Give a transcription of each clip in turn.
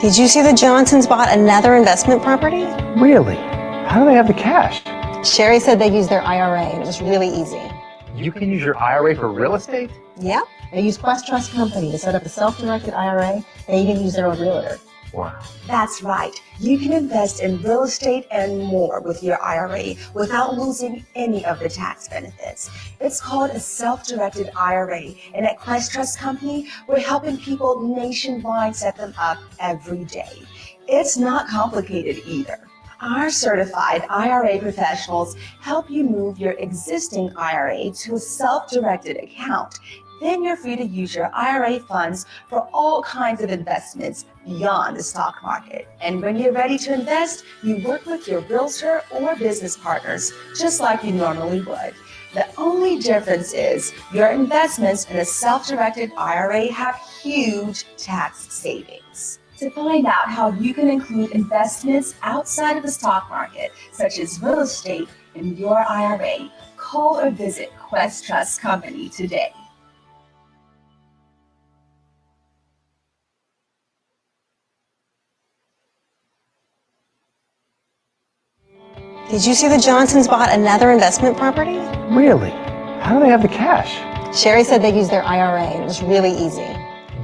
Did you see the Johnsons bought another investment property? Really? How do they have the cash? Sherry said they used their IRA and it was really easy. You can use your IRA for real estate? Yep. They used Quest Trust Company to set up a self-directed IRA. They even use their own realtor. Wow. That's right. You can invest in real estate and more with your IRA without losing any of the tax benefits. It's called a self-directed IRA, and at Quest Trust Company, we're helping people nationwide set them up every day. It's not complicated either. Our certified IRA professionals help you move your existing IRA to a self-directed account. Then you're free to use your IRA funds for all kinds of investments beyond the stock market. And when you're ready to invest, you work with your realtor or business partners, just like you normally would. The only difference is your investments in a self-directed IRA have huge tax savings. To find out how you can include investments outside of the stock market, such as real estate, in your IRA, call or visit Quest Trust Company today. Did you see the Johnsons bought another investment property? Really? How do they have the cash? Sherry said they used their IRA and it was really easy.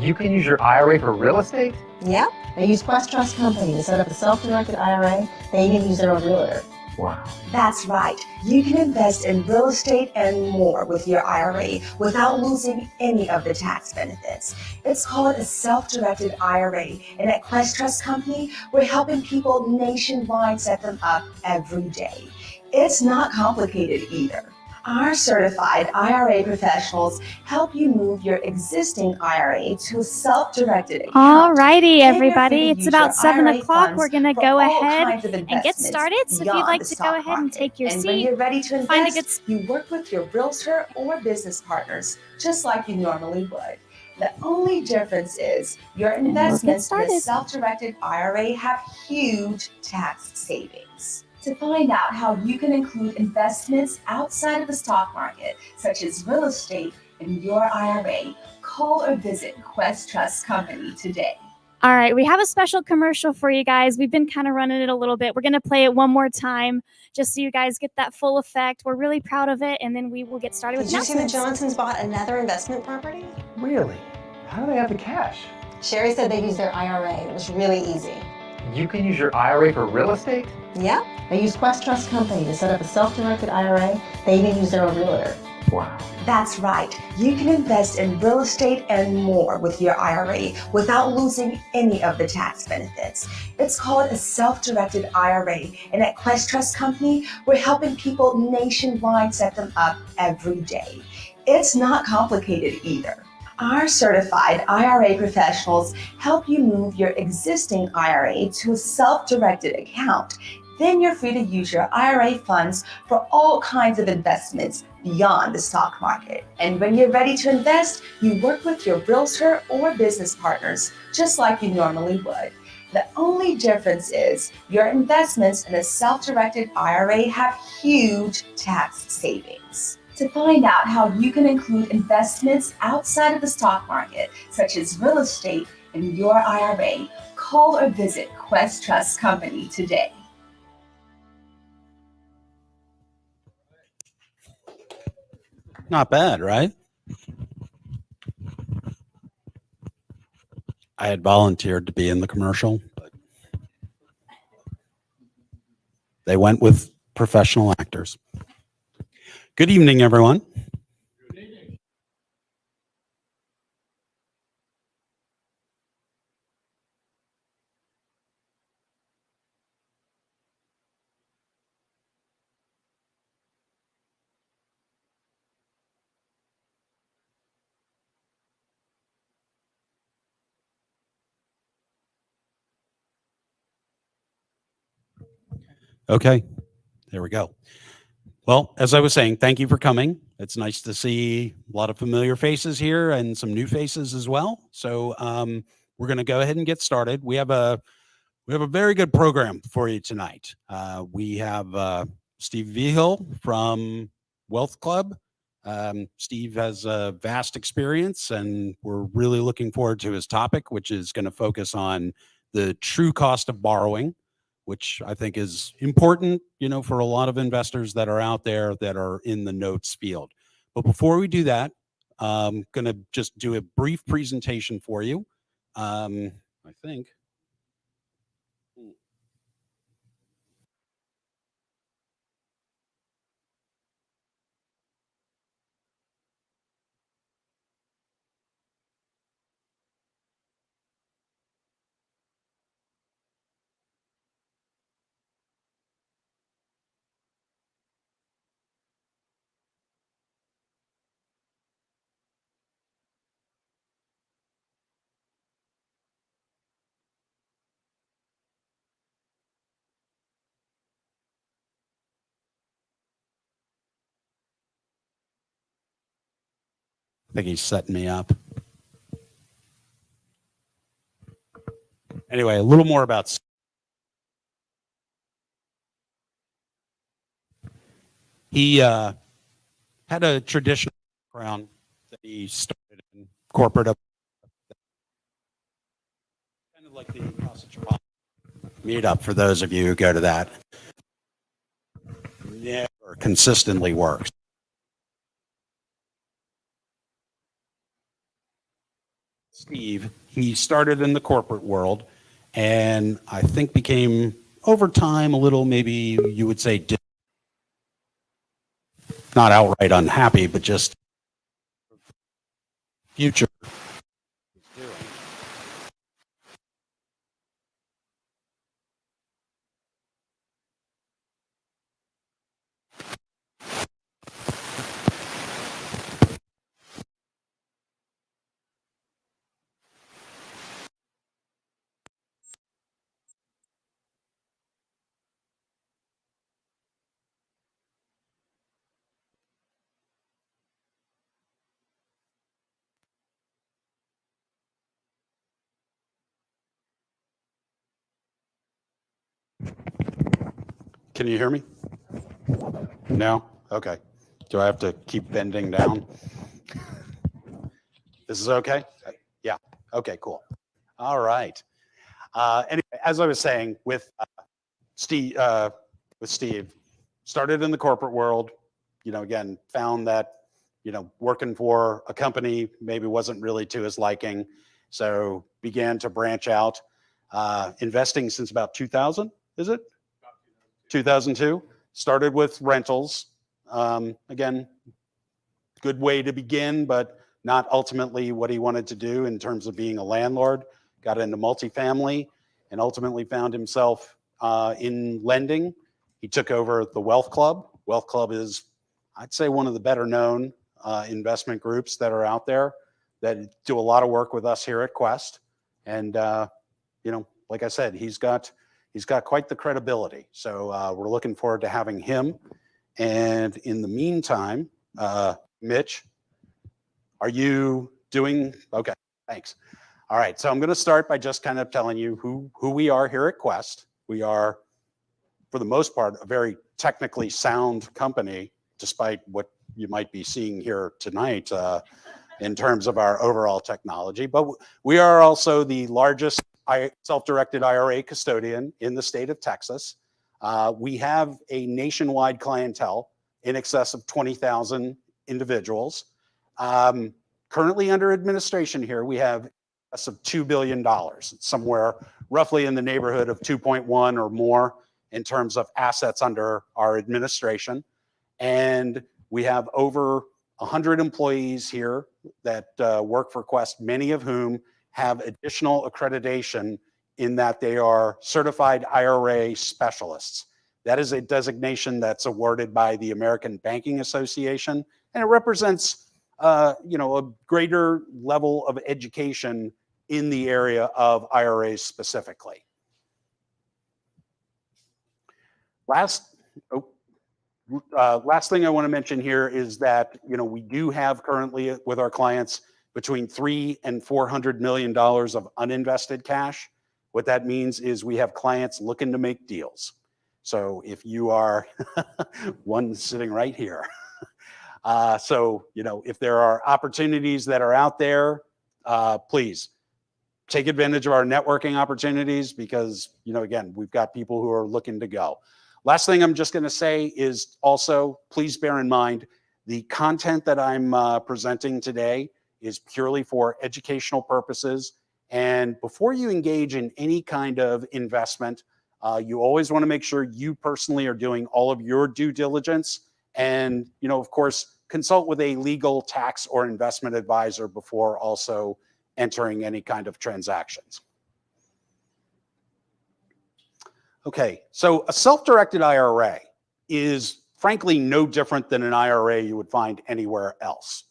You can use your IRA for real estate? Yep. They used Quest Trust Company to set up a self-directed IRA. They even use their own realtor. Wow. That's right. You can invest in real estate and more with your IRA without losing any of the tax benefits. It's called a self-directed IRA, and at Quest Trust Company, we're helping people nationwide set them up every day. It's not complicated either. Our certified IRA professionals help you move your existing IRA to a self-directed account. Alrighty, Then you're everybody. free to It's use about your 7 IRA o'clock. funds We're going to for go all ahead kinds of and get investments started. So if you'd beyond like the to go stock ahead and market. take your And seat, when you're ready to find a invest, good you work with your realtor or business partners, just like you normally would. The only difference is your investments in a started. self-directed IRA have huge tax savings. To find out how you can include investments outside of the stock market, such as real estate, in your IRA, call or visit Quest Trust Company today. All right, we have a special commercial for you guys. We've been kind of running it a little bit. We're going to play it one more time just so you guys get that full effect. We're really proud of it, and then we will get started with Did you see the announcements. Johnsons bought another investment property? Really? How do they have the cash? Sherry said they used their IRA and it was really easy. You can use your IRA for real estate? Yep. They used Quest Trust Company to set up a self-directed IRA. They even use their own realtor. Wow. That's right. You can invest in real estate and more with your IRA without losing any of the tax benefits. It's called a self-directed IRA, and at Quest Trust Company, we're helping people nationwide set them up every day. It's not complicated either. Our certified IRA professionals help you move your existing IRA to a self-directed account. Then you're free to use your IRA funds for all kinds of investments beyond the stock market. And when you're ready to invest, you work with your realtor or business partners, just like you normally would. The only difference is your investments in a self-directed IRA have huge tax savings. To find out how you can include investments outside of the stock market, such as real estate, in your IRA, call or visit Quest Trust Company today. Not bad, right? I had volunteered to be in the commercial, but they went with professional actors. Good evening, everyone. Good evening. Okay, there we go. Well, as I was saying, thank you for coming. It's nice to see a lot of familiar faces here and some new faces as well. So we're going to go ahead and get started. We have a very good program for you tonight. We have Steve Vigil from Wealth Club. Steve has a vast experience, and we're really looking forward to his topic, which is going to focus on the true cost of borrowing, which I think is important, for a lot of investors that are out there that are in the notes field. But before we do that, I'm going to just do a brief presentation for you. I think. I think he's setting me up. Anyway, a little more about. He had a traditional background that he started in corporate, kind of like the meetup for those of you who go to that. Never consistently works. Steve, he started in the corporate world and I think became over time a little, maybe you would say, not outright unhappy, but just future. Can you hear me? No? Okay. Do I have to keep bending down? This is okay? Yeah. Okay, cool. All right. Anyway, as I was saying, with Steve, started in the corporate world, again, found that, working for a company maybe wasn't really to his liking. So began to branch out, investing since about 2000, is it? 2002. Started with rentals. Again, good way to begin, but not ultimately what he wanted to do in terms of being a landlord. Got into multifamily and ultimately found himself in lending. He took over the Wealth Club. Wealth Club is, I'd say, one of the better known investment groups that are out there that do a lot of work with us here at Quest. And, like I said, he's got quite the credibility. So we're looking forward to having him. And in the meantime, Mitch, are you doing? Okay, thanks. All right, so I'm going to start by just kind of telling you who we are here at Quest. We are, for the most part, a very technically sound company, despite what you might be seeing here tonight in terms of our overall technology. But we are also the largest self-directed IRA custodian in the state of Texas. We have a nationwide clientele in excess of 20,000 individuals. Currently under administration here, we have of $2 billion. It's somewhere roughly in the neighborhood of 2.1 or more in terms of assets under our administration. And we have over 100 employees here that work for Quest, many of whom have additional accreditation in that they are certified IRA specialists. That is a designation that's awarded by the American Banking Association, and it represents a greater level of education in the area of IRAs specifically. Last thing I want to mention here is that we do have currently with our clients between $300 and $400 million of uninvested cash. What that means is we have clients looking to make deals. So if you are one sitting right here, if there are opportunities that are out there, please take advantage of our networking opportunities because, again, we've got people who are looking to go. Last thing I'm just going to say is also, please bear in mind, the content that I'm presenting today is purely for educational purposes. And before you engage in any kind of investment, you always want to make sure you personally are doing all of your due diligence. And, of course, consult with a legal, tax, or investment advisor before also entering any kind of transactions. Okay, so a self-directed IRA is frankly no different than an IRA you would find anywhere else.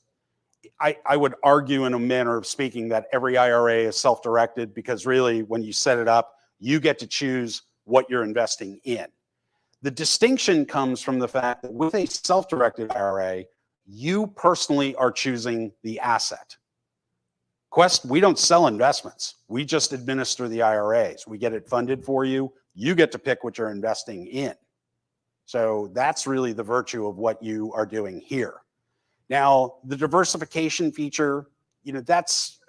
I would argue in a manner of speaking that every IRA is self-directed because really when you set it up, you get to choose what you're investing in. The distinction comes from the fact that with a self-directed IRA, you personally are choosing the asset. Quest, we don't sell investments. We just administer the IRAs. We get it funded for you. You get to pick what you're investing in. So that's really the virtue of what you are doing here. Now, the diversification feature, that's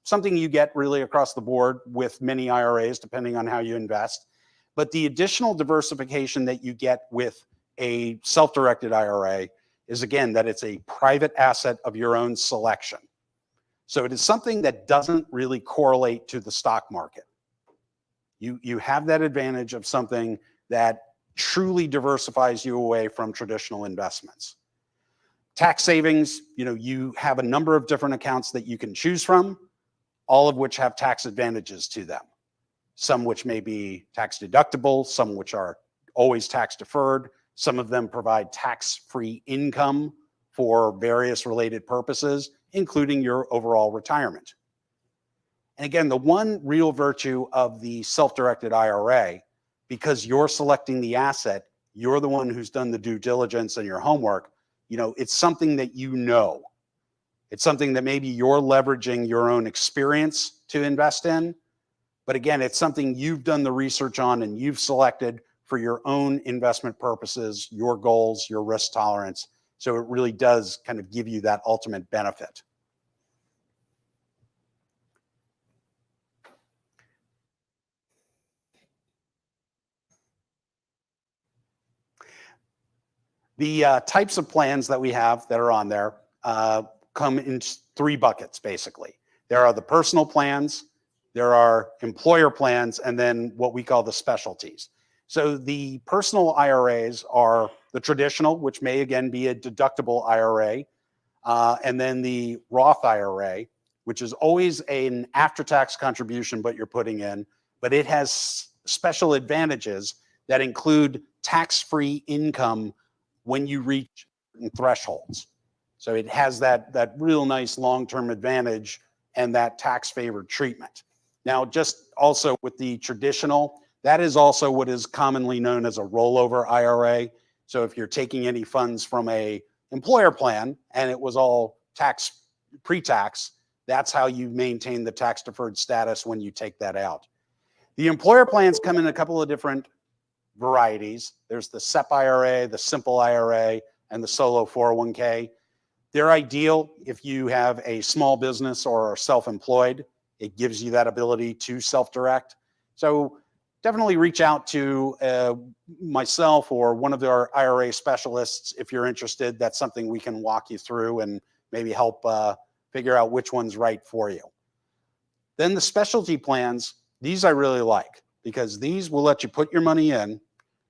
something you get really across the board with many IRAs, depending on how you invest. But the additional diversification that you get with a self-directed IRA is, again, that it's a private asset of your own selection. So it is something that doesn't really correlate to the stock market. You have that advantage of something that truly diversifies you away from traditional investments. Tax savings, you have a number of different accounts that you can choose from, all of which have tax advantages to them. Some which may be tax deductible, some which are always tax deferred. Some of them provide tax-free income for various related purposes, including your overall retirement. And again, the one real virtue of the self-directed IRA, because you're selecting the asset, you're the one who's done the due diligence and your homework, it's something that It's something that maybe you're leveraging your own experience to invest in. But again, it's something you've done the research on and you've selected for your own investment purposes, your goals, your risk tolerance. So it really does kind of give you that ultimate benefit. The types of plans that we have that are on there come in 3 buckets, basically. There are the personal plans, there are employer plans, and then what we call the specialties. So the personal IRAs are the traditional, which may again be a deductible IRA, and then the Roth IRA, which is always an after-tax contribution, but you're putting in, but it has special advantages that include tax-free income when you reach certain thresholds. So it has that real nice long-term advantage and that tax-favored treatment. Now, just also with the traditional, that is also what is commonly known as a rollover IRA. So if you're taking any funds from a employer plan and it was all pre-tax, that's how you maintain the tax-deferred status when you take that out. The employer plans come in a couple of different varieties. There's the SEP IRA, the Simple IRA, and the Solo 401k. They're ideal if you have a small business or are self-employed. It gives you that ability to self-direct. So definitely reach out to myself or one of our IRA specialists if you're interested. That's something we can walk you through and maybe help figure out which one's right for you. Then the specialty plans, these I really like because these will let you put your money in,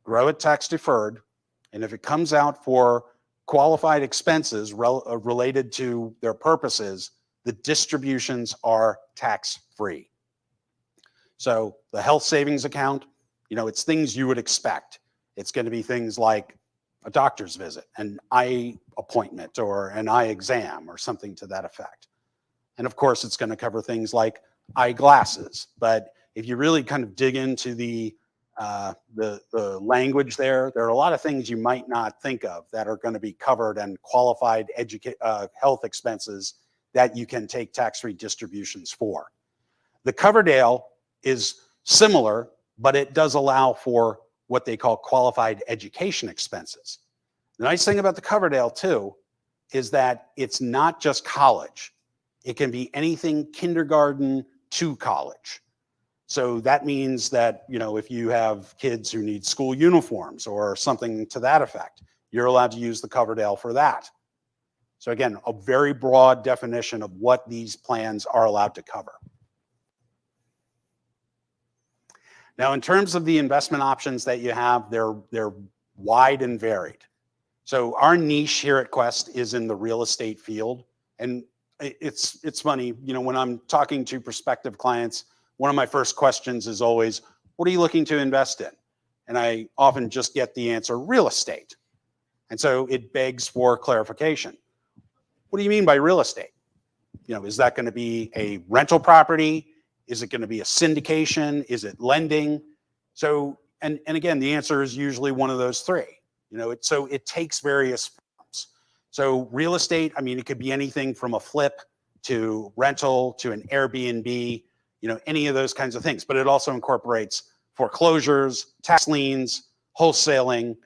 grow it tax deferred, and if it comes out for qualified expenses related to their purposes, the distributions are tax-free. So the health savings account, it's things you would expect. It's going to be things like a doctor's visit, an eye appointment, or an eye exam, or something to that effect. And of course, it's going to cover things like eyeglasses. But if you really kind of dig into the language there are a lot of things you might not think of that are going to be covered and qualified health expenses that you can take tax-free distributions for. The Coverdale is similar, but it does allow for what they call qualified education expenses. The nice thing about the Coverdale too is that it's not just college. It can be anything kindergarten to college. So that means that, you know, if you have kids who need school uniforms or something to that effect, you're allowed to use the Coverdale for that. So again, a very broad definition of what these plans are allowed to cover. Now, in terms of the investment options that you have, they're wide and varied. So our niche here at Quest is in the real estate field. And it's funny, you know, when I'm talking to prospective clients, one of my first questions is always, what are you looking to invest in? And I often just get the answer, real estate. And so it begs for clarification. What do you mean by real estate? You know, is that going to be a rental property? Is it going to be a syndication? Is it lending? So, and again, the answer is usually one of those three. You know, so it takes various forms. So real estate, I mean, it could be anything from a flip to rental to an Airbnb, you know, any of those kinds of things. But it also incorporates foreclosures, tax liens, wholesaling.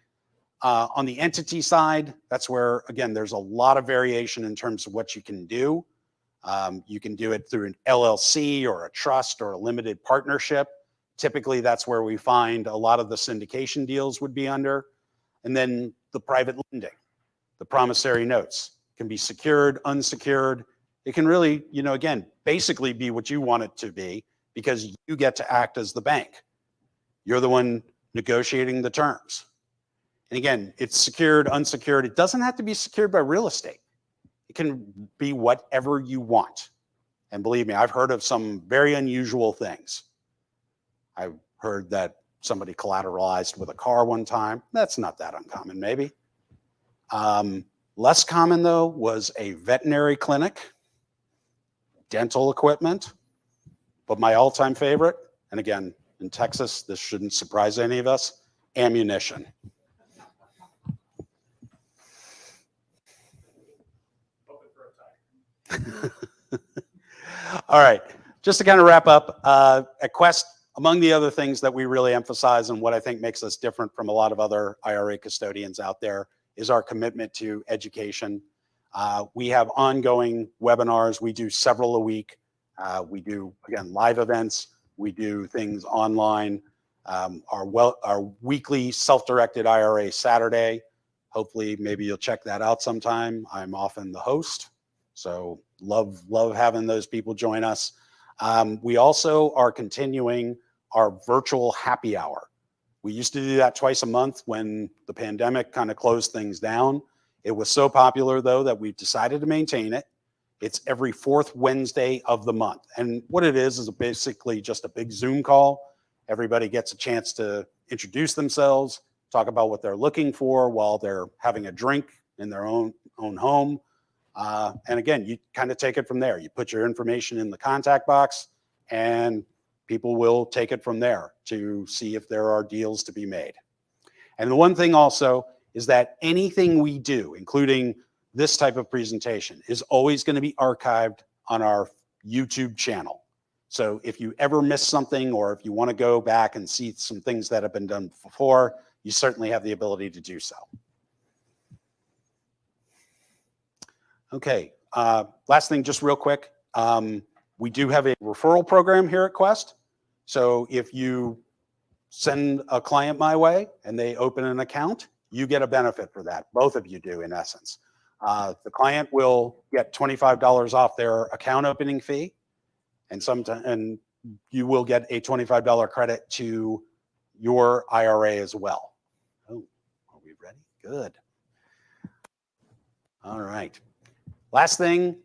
On the entity side, that's where, again, there's a lot of variation in terms of what you can do. You can do it through an LLC or a trust or a limited partnership. Typically, that's where we find a lot of the syndication deals would be under. And then the private lending, the promissory notes can be secured, unsecured. It can really, you know, again, basically be what you want it to be because you get to act as the bank. You're the one negotiating the terms. And again, it's secured, unsecured. It doesn't have to be secured by real estate. It can be whatever you want. And believe me, I've heard of some very unusual things. I've heard that somebody collateralized with a car one time. That's not that uncommon, maybe. Less common, though, was a veterinary clinic, dental equipment, but my all-time favorite, and again, in Texas, this shouldn't surprise any of us, ammunition. All right, just to kind of wrap up, at Quest, among the other things that we really emphasize and what I think makes us different from a lot of other IRA custodians out there is our commitment to education. We have ongoing webinars. We do several a week. We do, again, live events. We do things online. Our weekly self-directed IRA Saturday. Hopefully, maybe you'll check that out sometime. I'm often the host. So love having those people join us. We also are continuing our virtual happy hour. We used to do that twice a month when the pandemic kind of closed things down. It was so popular, though, that we've decided to maintain it. It's every fourth Wednesday of the month. And what it is basically just a big Zoom call. Everybody gets a chance to introduce themselves, talk about what they're looking for while they're having a drink in their own home. And again, you kind of take it from there. You put your information in the contact box and people will take it from there to see if there are deals to be made. And the one thing also is that anything we do, including this type of presentation, is always going to be archived on our YouTube channel. So if you ever miss something or if you want to go back and see some things that have been done before, you certainly have the ability to do so. Okay, last thing, just real quick. We do have a referral program here at Quest. So if you send a client my way and they open an account, you get a benefit for that. Both of you do, in essence. The client will get $25 off their account opening fee, and you will get a $25 credit to your IRA as well. Oh, are we ready? Good. All right. Last thing,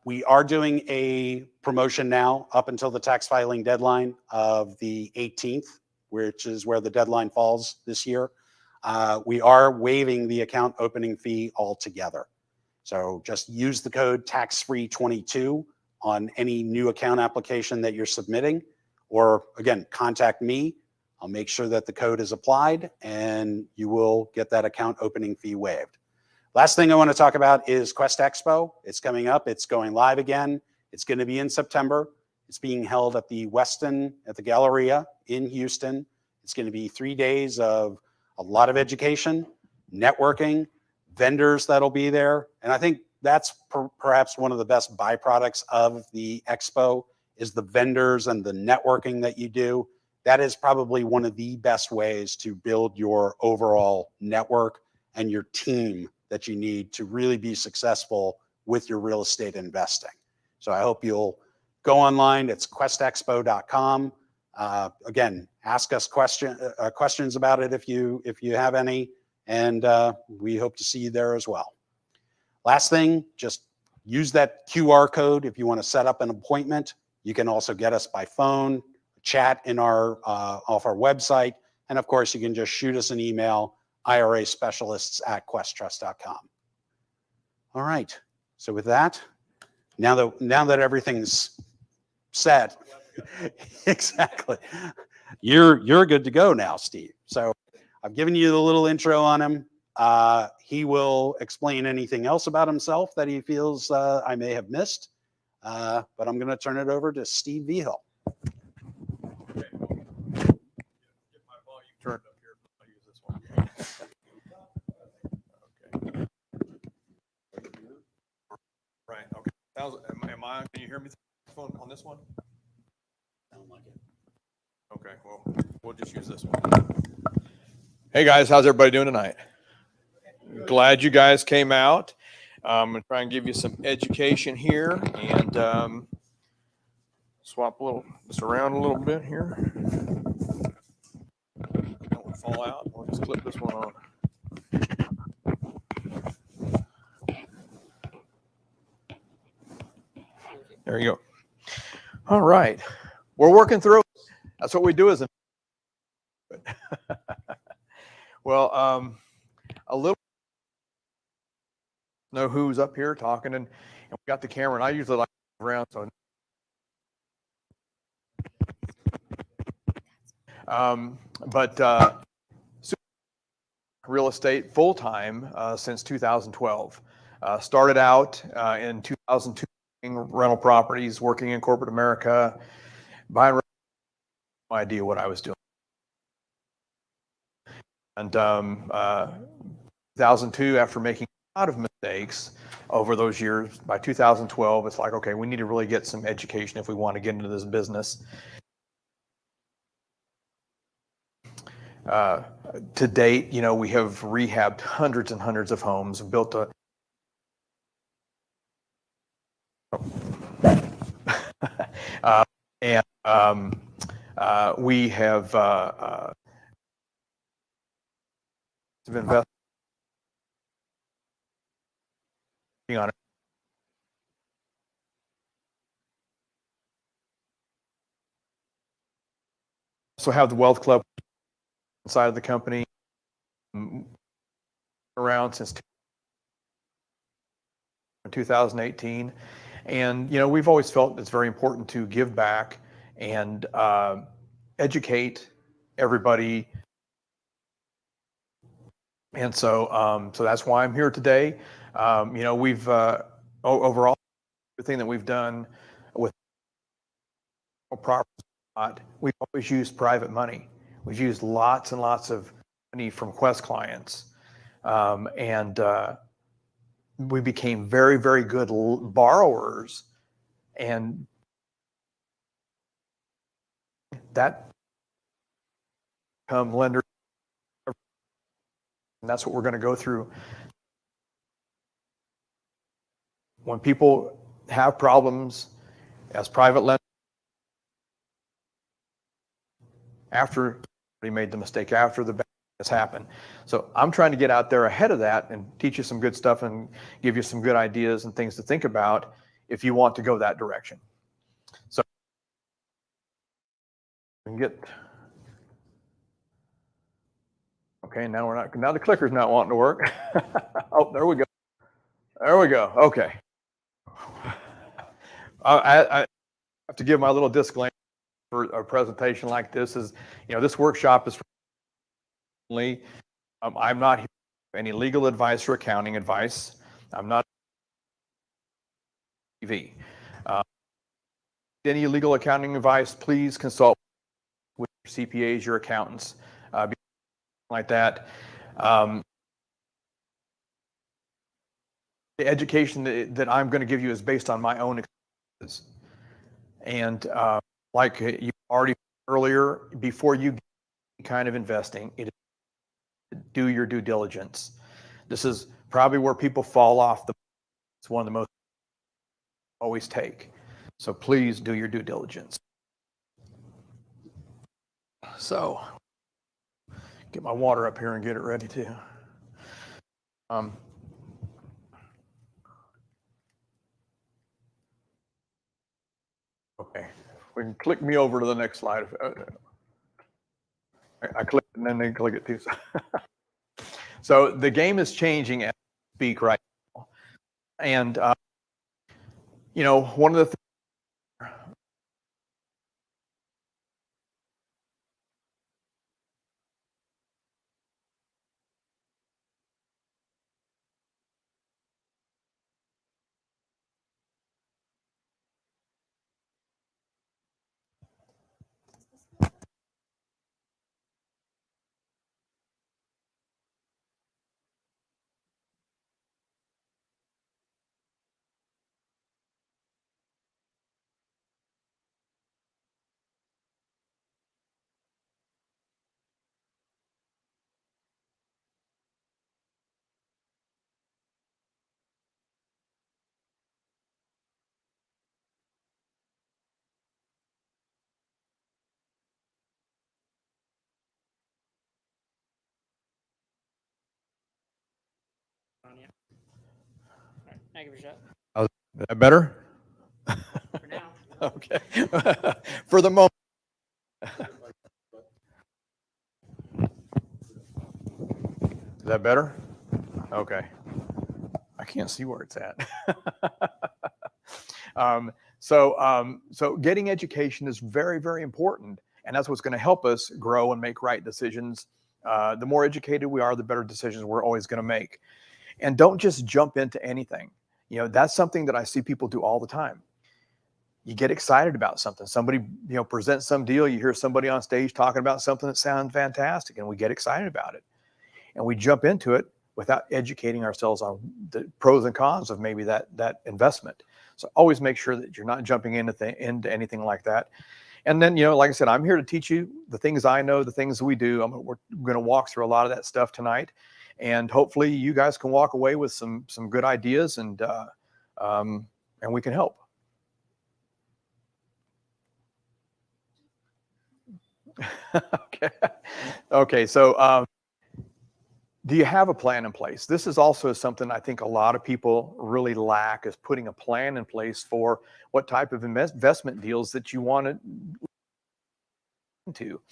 we are doing a promotion now up until the tax filing deadline of the 18th, which is where the deadline falls this year. We are waiving the account opening fee altogether. So just use the code taxfree22 on any new account application that you're submitting, or again, contact me. I'll make sure that the code is applied and you will get that account opening fee waived. Last thing I want to talk about is Quest Expo. It's coming up. It's going live again. It's going to be in September. It's being held at the Westin at the Galleria in Houston. It's going to be 3 days of a lot of education, networking, vendors that'll be there. And I think perhaps one of the best byproducts of the Expo is the vendors and the networking that you do. That is probably one of the best ways to build your overall network and your team that you need to really be successful with your real estate investing. So I hope you'll go online. It's questexpo.com. Again, ask us questions about it if you have any, and we hope to see you there as well. Last thing, just use that QR code if you want to set up an appointment. You can also get us by phone, chat in our off our website, and of course, you can just shoot us an email, iraspecialists@questtrust.com. All right. So with that, now that everything's set, exactly, you're good to go now, Steve. So I've given you the little intro on him. He will explain anything else about himself that he feels I may have missed. But I'm going to turn it over to Steve Vigil. Get my volume turned up here. I'll use this one. Okay. Right. Okay. Can you hear me on this one? Sound like it. Okay. Well, we'll just use this one. Hey guys, how's everybody doing tonight? Glad you guys came out. I'm going to try and give you some education here and swap this around a little bit here. Don't fall out. We'll just clip this one on. There you go. All right. We're working through it. That's what we do as a well, a little know who's up here talking and we got the camera and I usually like around so real estate full-time since 2012. Started out in 2002 rental properties, working in corporate America, buying no idea what I was doing. And 2002, after making a lot of mistakes over those years, by 2012, it's like, okay, we need to really get some education if we want to get into this business. To date, you know, we have rehabbed hundreds and hundreds of homes, built a we have invested on it. Also have the Wealth Club inside of the company, around since 2018. And, you know, we've always felt it's very important to give back and educate everybody. And so, so that's why I'm here today. You know, we've overall, everything that we've done with property, we've always used private money. We've used lots and lots of money from Quest clients. And we became very, very good borrowers. And that become lenders. And that's what we're going to go through. When people have problems as private lenders, after they made the mistake, after the bad has happened. So I'm trying to get out there ahead of that and teach you some good stuff and give you some good ideas and things to think about if you want to go that direction. So we can get, okay, now now the clicker's not wanting to work. Oh, there we go. There we go. Okay. I have to give my little disclaimer for a presentation like this is, you know, this workshop is for I'm not here for any legal advice or accounting advice. I'm not TV. Any legal accounting advice, please consult with your CPAs, your accountants, like that. the education that I'm going to give you is based on my own experiences. And like you already earlier, before you get any kind of investing, it is do your due diligence. This is probably where people fall off. It's one of the most always take. So please do your due diligence. So get my water up here and get it ready too. Okay, we can click me over to the next slide. I click it and then they click it too. So the game is changing as we speak right now. And, you know, one of the things I give it a shot. is that better? For now. Okay. For the moment. Is that better? Okay. I can't see where it's at. So getting education is very, very important. And that's what's going to help us grow and make right decisions. The more educated we are, the better decisions we're always going to make. And don't just jump into anything. You know, that's something that I see people do all the time. You get excited about something. Somebody, you know, presents some deal. You hear somebody on stage talking about something that sounds fantastic, and we get excited about it. And we jump into it without educating ourselves on the pros and cons of maybe that investment. So always make sure that you're not jumping into anything like that. And then, you know, like I said, I'm here to teach you the things I know, the things we do. We're going to walk through a lot of that stuff tonight. And hopefully you guys can walk away with some good ideas, and we can help. Okay. So do you have a plan in place? This is also something I think a lot of people really lack, is putting a plan in place for what type of investment deals that you want to into.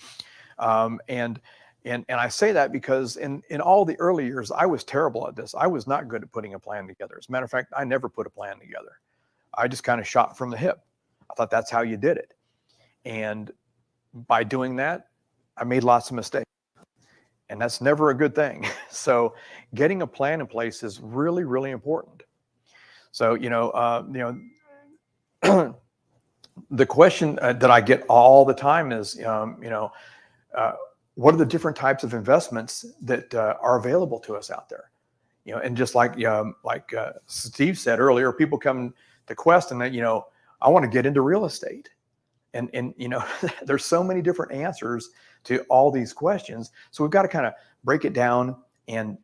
And I say that because in all the early years, I was terrible at this. I was not good at putting a plan together. As a matter of fact, I never put a plan together. I just kind of shot from the hip. I thought that's how you did it. And by doing that, I made lots of mistakes. And that's never a good thing. So getting a plan in place is really, really important. So, the question that I get all the time is, what are the different types of investments that are available to us out there? You know, and just like Steve said earlier, people come to Quest and I want to get into real estate. And there's so many different answers to all these questions. So we've got to kind of break it down and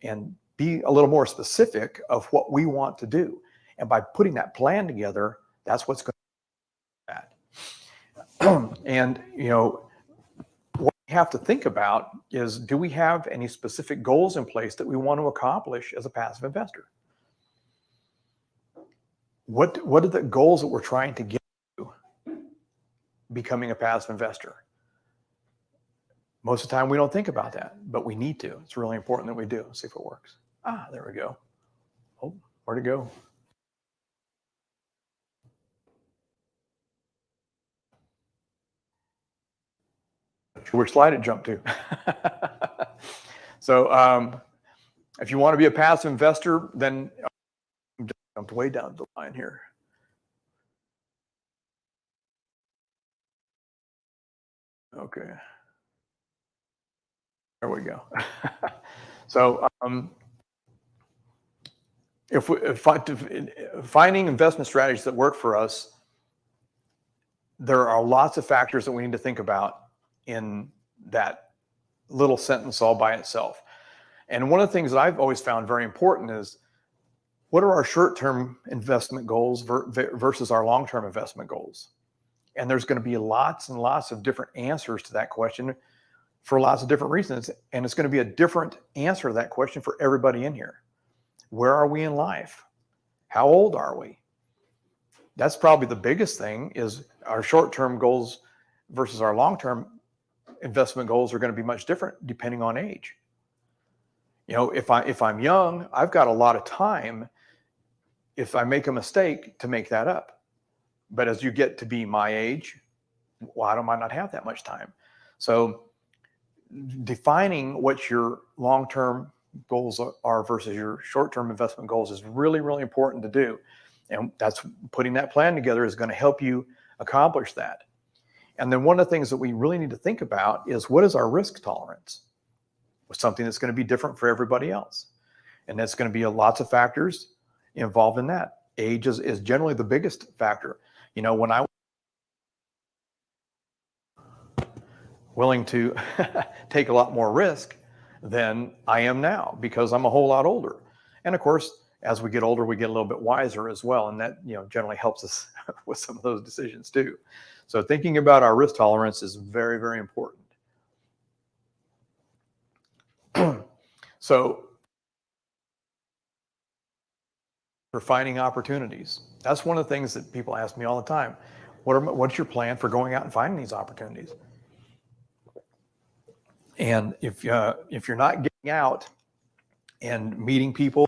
be a little more specific of what we want to do. And by putting that plan together, that's what's going to happen. And, what we have to think about is, do we have any specific goals in place that we want to accomplish as a passive investor? What are the goals that we're trying to get to becoming a passive investor? Most of the time we don't think about that, but we need to. It's really important that we do. Let's see if it works. There we go. Oh, where'd it go? Which slide it jumped to? So if you want to be a passive investor, then jumped way down the line here. Okay. There we go. So finding investment strategies that work for us, there are lots of factors that we need to think about in that little sentence all by itself. And one of the things that I've always found very important is, what are our short-term investment goals versus our long-term investment goals? And there's going to be lots and lots of different answers to that question for lots of different reasons. And it's going to be a different answer to that question for everybody in here. Where are we in life? How old are we? That's probably the biggest thing, is our short-term goals versus our long-term investment goals are going to be much different depending on age. You know, if I'm young, I've got a lot of time, if I make a mistake, to make that up. But as you get to be my age, why do I not have that much time? So defining what your long-term goals are versus your short-term investment goals is really, really important to do. And that's, putting that plan together is going to help you accomplish that. And then one of the things that we really need to think about is, what is our risk tolerance? Something that's going to be different for everybody else. And that's going to be lots of factors involved in that. Age is generally the biggest factor. You know, when I was willing to take a lot more risk than I am now, because I'm a whole lot older. And of course, as we get older, we get a little bit wiser as well. And that, you know, generally helps us with some of those decisions too. So thinking about our risk tolerance is very, very important. So for finding opportunities, that's one of the things that people ask me all the time. What's your plan for going out and finding these opportunities? And if you're not getting out and meeting people,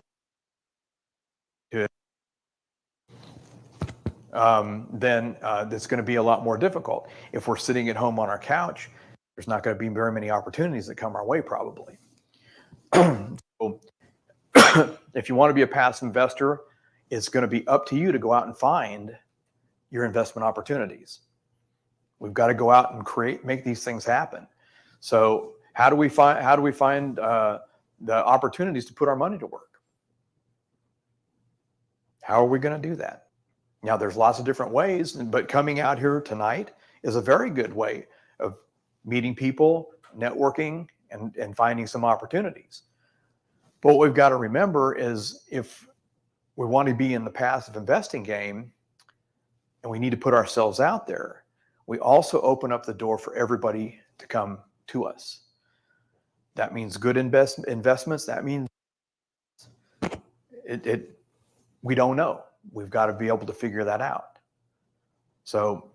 then it's going to be a lot more difficult. If we're sitting at home on our couch, there's not going to be very many opportunities that come our way, probably. So, if you want to be a passive investor, it's going to be up to you to go out and find your investment opportunities. We've got to go out and make these things happen. So how do we find the opportunities to put our money to work? How are we going to do that? Now, there's lots of different ways, but coming out here tonight is a very good way of meeting people, networking, and finding some opportunities. But what we've got to remember is, if we want to be in the passive investing game and we need to put ourselves out there, we also open up the door for everybody to come to us. That means good investments. That means we don't know. We've got to be able to figure that out. So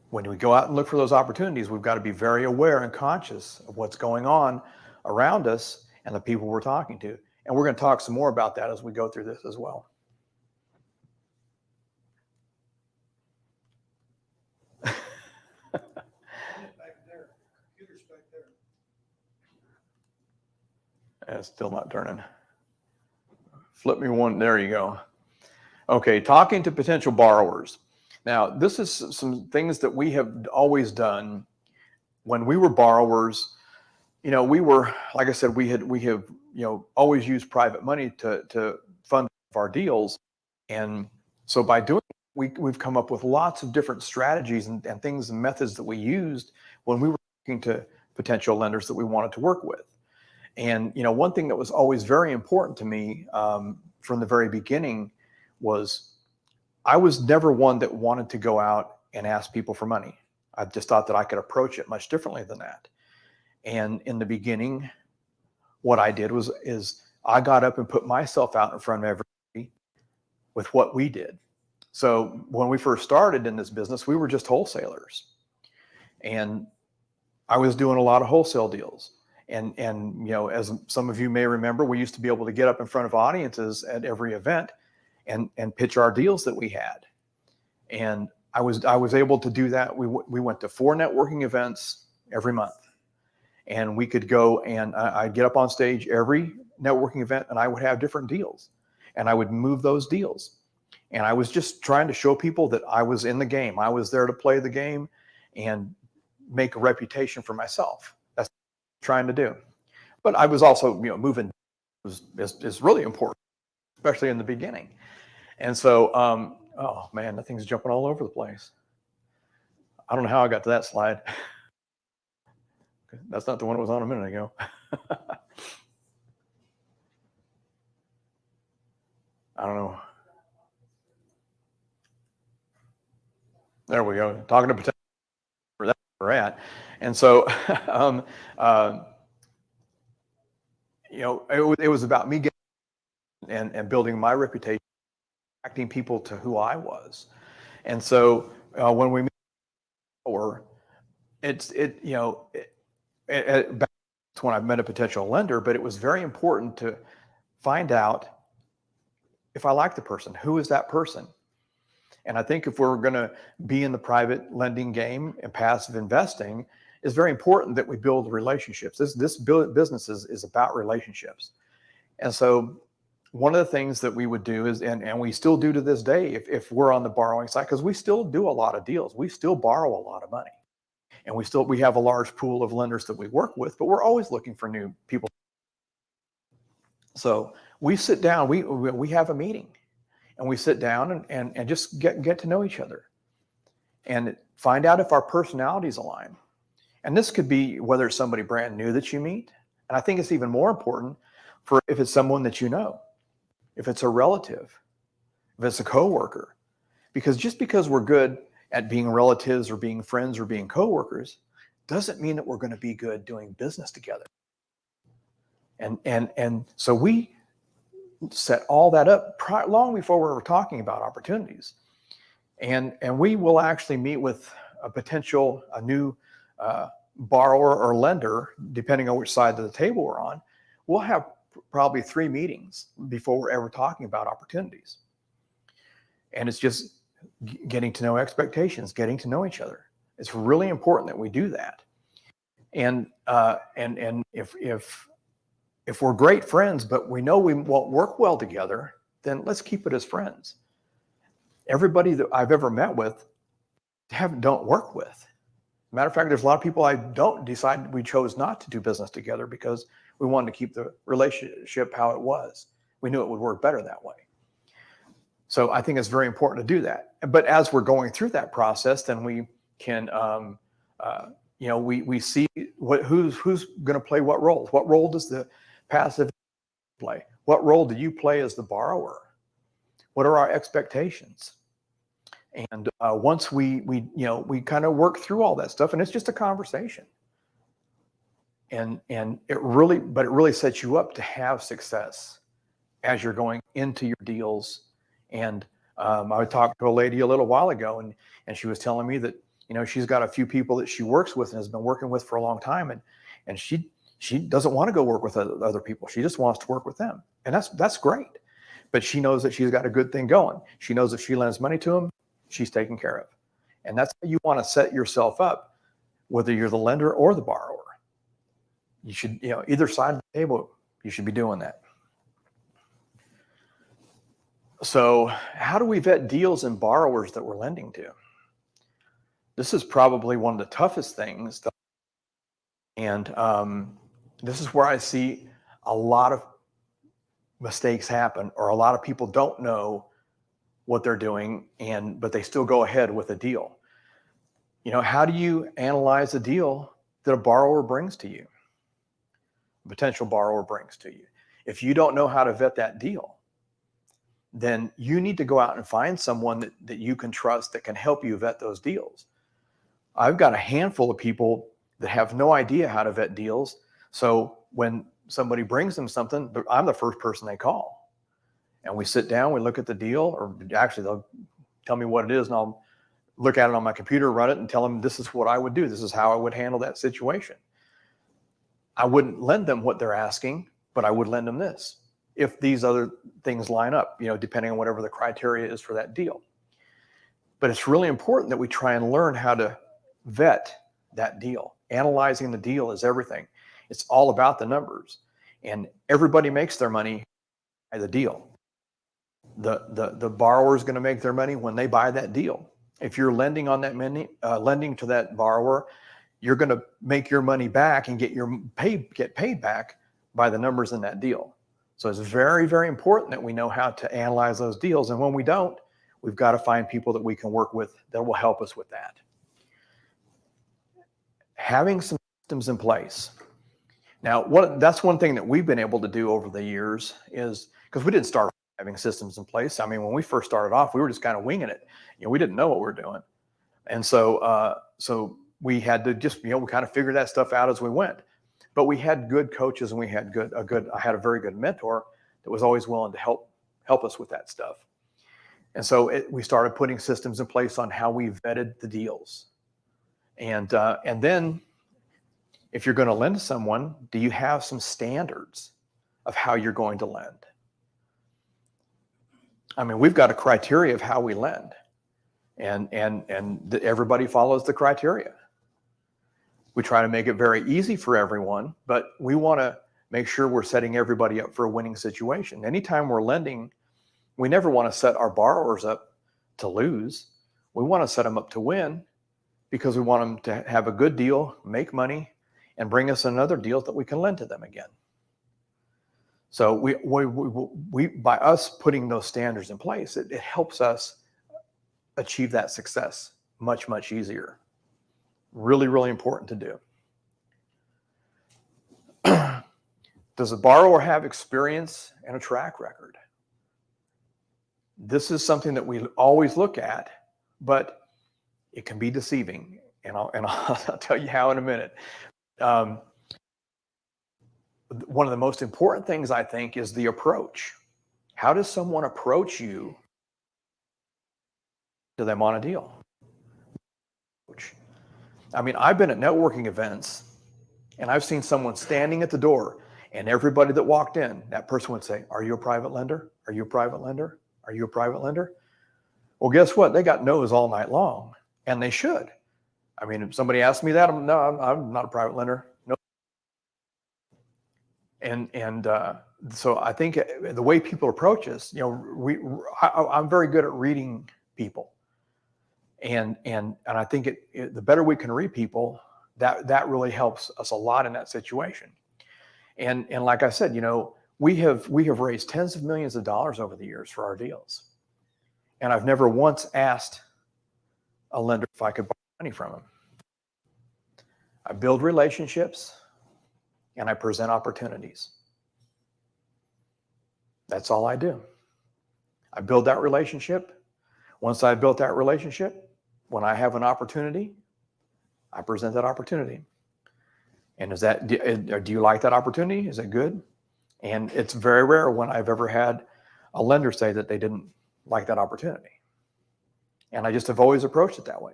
when we go out and look for those opportunities, we've got to be very aware and conscious of what's going on around us and the people we're talking to. And we're going to talk some more about that as we go through this as well. It's still not turning. Flip me one. There you go. Okay, talking to potential borrowers. Now, this is some things that we have always done when we were borrowers. You know, we were, like I said, we have, you know, always used private money to fund our deals. And so by doing it, we've come up with lots of different strategies and things and methods that we used when we were talking to potential lenders that we wanted to work with. And, you know, one thing that was always very important to me from the very beginning was, I was never one that wanted to go out and ask people for money. I just thought that I could approach it much differently than that. And in the beginning, what I did is I got up and put myself out in front of everybody with what we did. So when we first started in this business, we were just wholesalers. And I was doing a lot of wholesale deals. And you know, as some of you may remember, we used to be able to get up in front of audiences at every event and pitch our deals that we had. And I was able to do that. We went to 4 networking events every month. And we could go, and I'd get up on stage every networking event, and I would have different deals, and I would move those deals. And I was just trying to show people that I was in the game. I was there to play the game and make a reputation for myself. That's what I'm trying to do. But I was also, you know, moving is really important. especially in the beginning. And so, oh man, that thing's jumping all over the place. I don't know how I got to that slide. That's not the one that was on a minute ago. I don't know. There we go. Talking to potential, that's where we're at. And so, it was about me getting and building my reputation, attracting people to who I was. And so when we meet, or it's when I met a potential lender, but it was very important to find out if I like the person, who is that person? And I think if we're going to be in the private lending game and passive investing, it's very important that we build relationships. This business is about relationships. And so one of the things that we would do is, and we still do to this day, if we're on the borrowing side, because we still do a lot of deals, we still borrow a lot of money. And we have a large pool of lenders that we work with, but we're always looking for new people. So we sit down, we have a meeting, and we sit down and just get to know each other and find out if our personalities align. And this could be whether it's somebody brand new that you meet. And I think it's even more important for if it's someone that you know, if it's a relative, if it's a coworker, because just because we're good at being relatives or being friends or being coworkers doesn't mean that we're going to be good doing business together. And so we set all that up long before we were talking about opportunities. And we will actually meet with a new borrower or lender, depending on which side of the table we're on. We'll have probably 3 meetings before we're ever talking about opportunities. And it's just getting to know expectations, getting to know each other. It's really important that we do that. And if we're great friends, but we know we won't work well together, then let's keep it as friends. Everybody that I've ever met with don't work with. Matter of fact, there's a lot of people we chose not to do business together because we wanted to keep the relationship how it was. We knew it would work better that way. So I think it's very important to do that. But as we're going through that process, then we can, we see who's going to play what roles. What role does the passive play? What role do you play as the borrower? What are our expectations? And once we kind of work through all that stuff, and it's just a conversation. And it really sets you up to have success as you're going into your deals. And I talked to a lady a little while ago, and she was telling me that she's got a few people that she works with and has been working with for a long time, and she doesn't want to go work with other people. She just wants to work with them, and that's great. But she knows that she's got a good thing going. She knows if she lends money to them, she's taken care of, and that's how you want to set yourself up, whether you're the lender or the borrower. You should, either side of the table, you should be doing that. So how do we vet deals and borrowers that we're lending to? This is probably one of the toughest things. And this is where I see a lot of mistakes happen, or a lot of people don't know what they're doing, but they still go ahead with a deal. How do you analyze a deal that a borrower brings to you? A potential borrower brings to you. If you don't know how to vet that deal, then you need to go out and find someone that you can trust that can help you vet those deals. I've got a handful of people that have no idea how to vet deals. So when somebody brings them something, I'm the first person they call. And we sit down, we look at the deal, or actually they'll tell me what it is, and I'll look at it on my computer, run it, and tell them this is what I would do. This is how I would handle that situation. I wouldn't lend them what they're asking, but I would lend them this if these other things line up, depending on whatever the criteria is for that deal. But it's really important that we try and learn how to vet that deal. Analyzing the deal is everything. It's all about the numbers, and everybody makes their money by the deal. The borrower is going to make their money when they buy that deal. If you're lending on that money, lending to that borrower, you're going to make your money back and get paid back by the numbers in that deal. So it's very, very important that we know how to analyze those deals. And when we don't, we've got to find people that we can work with that will help us with that. Having some systems in place. Now, that's one thing that we've been able to do over the years is, because we didn't start having systems in place. I mean, when we first started off, we were just kind of winging it. We didn't know what we were doing. And so we had to just, we kind of figure that stuff out as we went. But we had good coaches, and we had I had a very good mentor that was always willing to help us with that stuff. And so we started putting systems in place on how we vetted the deals. And then if you're going to lend to someone, do you have some standards of how you're going to lend? I mean, we've got a criteria of how we lend, and everybody follows the criteria. We try to make it very easy for everyone, but we want to make sure we're setting everybody up for a winning situation. Anytime we're lending, we never want to set our borrowers up to lose. We want to set them up to win, because we want them to have a good deal, make money, and bring us another deal that we can lend to them again. So we by us putting those standards in place, it helps us achieve that success much, much easier. Really, really important to do. Does the borrower have experience and a track record? This is something that we always look at, but it can be deceiving. And I'll tell you how in a minute. One of the most important things, I think, is the approach. How does someone approach you to them on a deal? I mean, I've been at networking events, and I've seen someone standing at the door, and everybody that walked in, that person would say, "Are you a private lender? Are you a private lender? Are you a private lender?" Well, guess what? They got no's all night long, and they should. I mean, if somebody asked me that, I'm not a private lender. No. And so I think the way people approach us, I'm very good at reading people. And I think the better we can read people, that really helps us a lot in that situation. And like I said, we have raised tens of millions of dollars over the years for our deals. And I've never once asked a lender if I could borrow money from them. I build relationships, and I present opportunities. That's all I do. I build that relationship. Once I've built that relationship, when I have an opportunity, I present that opportunity. And do you like that opportunity? Is it good? And it's very rare when I've ever had a lender say that they didn't like that opportunity. And I just have always approached it that way.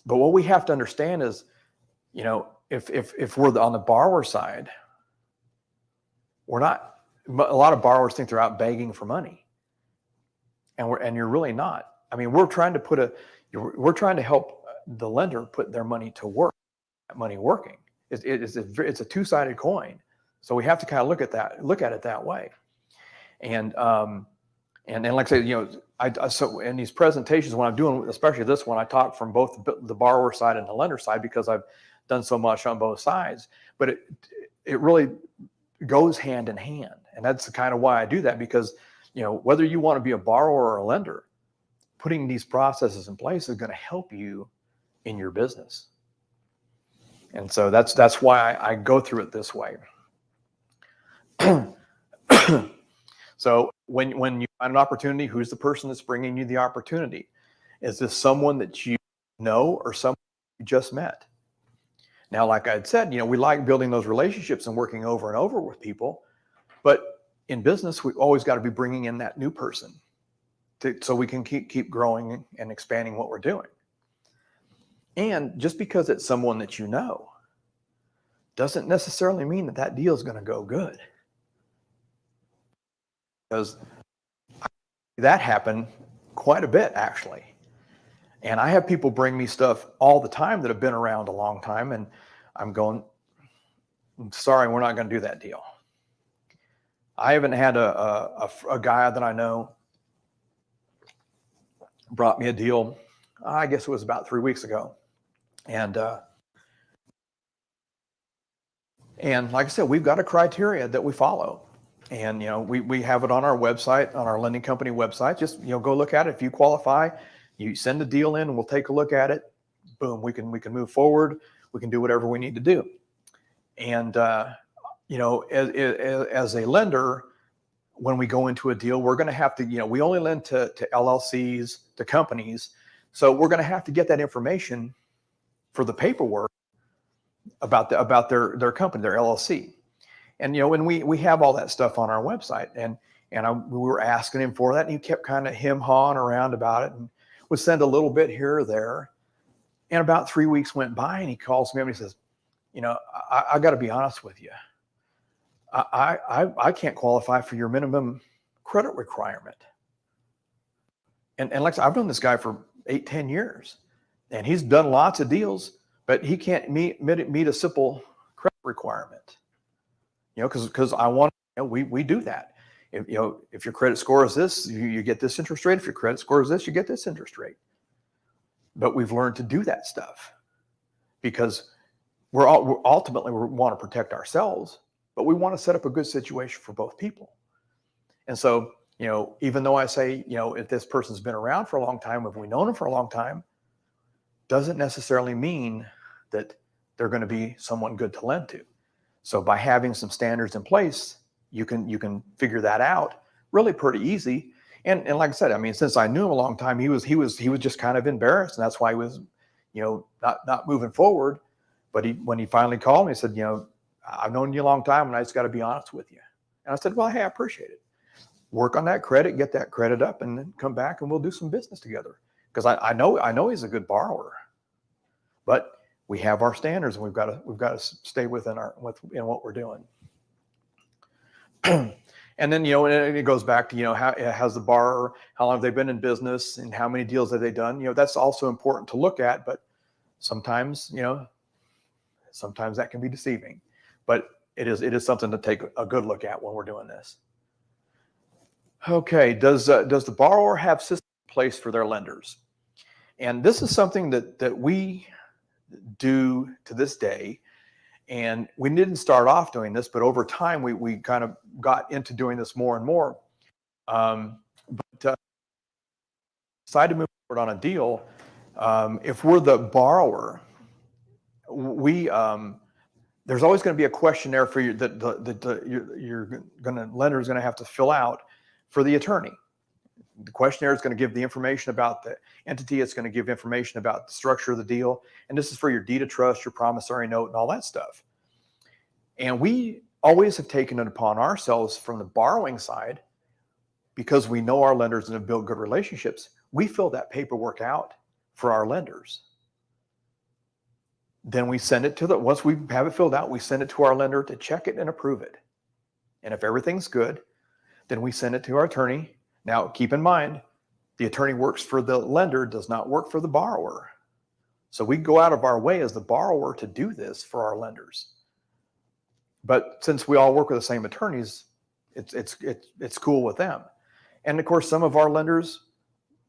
But what we have to understand is, if we're on the borrower side, we're not. A lot of borrowers think they're out begging for money, and you're really not. I mean, we're trying to help the lender put their money to work. That money working. It's a two-sided coin, so we have to kind of look at it that way. And like I say, so in these presentations, when I'm doing, especially this one, I talk from both the borrower side and the lender side, because I've done so much on both sides. But it really goes hand in hand, and that's kind of why I do that, because whether you want to be a borrower or a lender, putting these processes in place is going to help you in your business. And so that's why I go through it this way. So when you find an opportunity, who's the person that's bringing you the opportunity? Is this someone that you know or someone you just met? Now, like I had said, we like building those relationships and working over and over with people, but in business, we've always got to be bringing in that new person so we can keep growing and expanding what we're doing. And just because it's someone that you know doesn't necessarily mean that deal is going to go good. Because that happened quite a bit, actually. And I have people bring me stuff all the time that have been around a long time, and I'm going, "I'm sorry, we're not going to do that deal." I haven't had a guy that I know brought me a deal, I guess it was about 3 weeks ago. And like I said, we've got a criteria that we follow. And, we have it on our website, on our lending company website. Just, go look at it. If you qualify, you send the deal in and we'll take a look at it. Boom, we can move forward. We can do whatever we need to do. And, as a lender, when we go into a deal, we're going to have to, we only lend to LLCs, to companies. So we're going to have to get that information for the paperwork about their company, their LLC. And, when we have all that stuff on our website, and we were asking him for that, and he kept kind of hawing around about it and would send a little bit here or there. And about 3 weeks went by and he calls me up and he says, I got to be honest with you. I can't qualify for your minimum credit requirement. And like I said, I've known this guy for 8-10 years and he's done lots of deals, but he can't meet a simple credit requirement. Because I want, we do that. If your credit score is this, you get this interest rate. If your credit score is this, you get this interest rate. But we've learned to do that stuff because we ultimately want to protect ourselves, but we want to set up a good situation for both people. And so, even though I say, if this person's been around for a long time, if we've known them for a long time, doesn't necessarily mean that they're going to be someone good to lend to. So by having some standards in place, you can figure that out really pretty easy. And like I said, since I knew him a long time, he was just kind of embarrassed, and that's why he was, not moving forward. But when he finally called me, he said, I've known you a long time, and I just got to be honest with you. And I said, well, hey, I appreciate it. Work on that credit, get that credit up, and then come back and we'll do some business together. Because I know he's a good borrower, but we have our standards, and we've got to stay within what we're doing. And then, it goes back to, how has the borrower, how long have they been in business and how many deals have they done? That's also important to look at, but sometimes that can be deceiving, but it is something to take a good look at when we're doing this. Okay. Does the borrower have systems in place for their lenders? And this is something that we do to this day. And we didn't start off doing this, but over time we kind of got into doing this more and more. But decided to move forward on a deal. If we're the borrower, there's always going to be a questionnaire for you that lender is going to have to fill out for the attorney. The questionnaire is going to give the information about the entity. It's going to give information about the structure of the deal. And this is for your deed of trust, your promissory note, and all that stuff. And we always have taken it upon ourselves from the borrowing side, because we know our lenders and have built good relationships. We fill that paperwork out for our lenders. Then we send it once we have it filled out, we send it to our lender to check it and approve it. And if everything's good, then we send it to our attorney. Now, keep in mind, the attorney works for the lender, does not work for the borrower. So we go out of our way as the borrower to do this for our lenders. But since we all work with the same attorneys, it's cool with them. And of course, some of our lenders,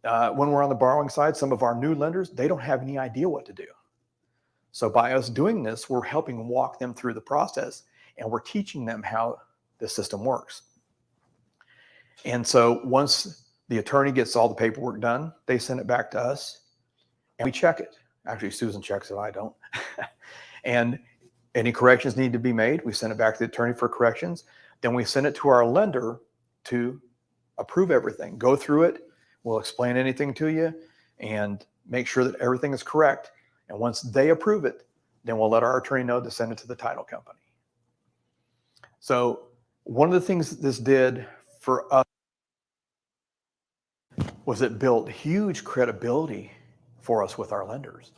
when we're on the borrowing side, some of our new lenders, they don't have any idea what to do. So by us doing this, we're helping walk them through the process, and we're teaching them how the system works. And so once the attorney gets all the paperwork done, they send it back to us and we check it. Actually, Susan checks it, I don't. And any corrections need to be made, we send it back to the attorney for corrections. Then we send it to our lender to approve everything. Go through it. We'll explain anything to you and make sure that everything is correct. And once they approve it, then we'll let our attorney know to send it to the title company. So one of the things that this did for us was it built huge credibility for us with our lenders.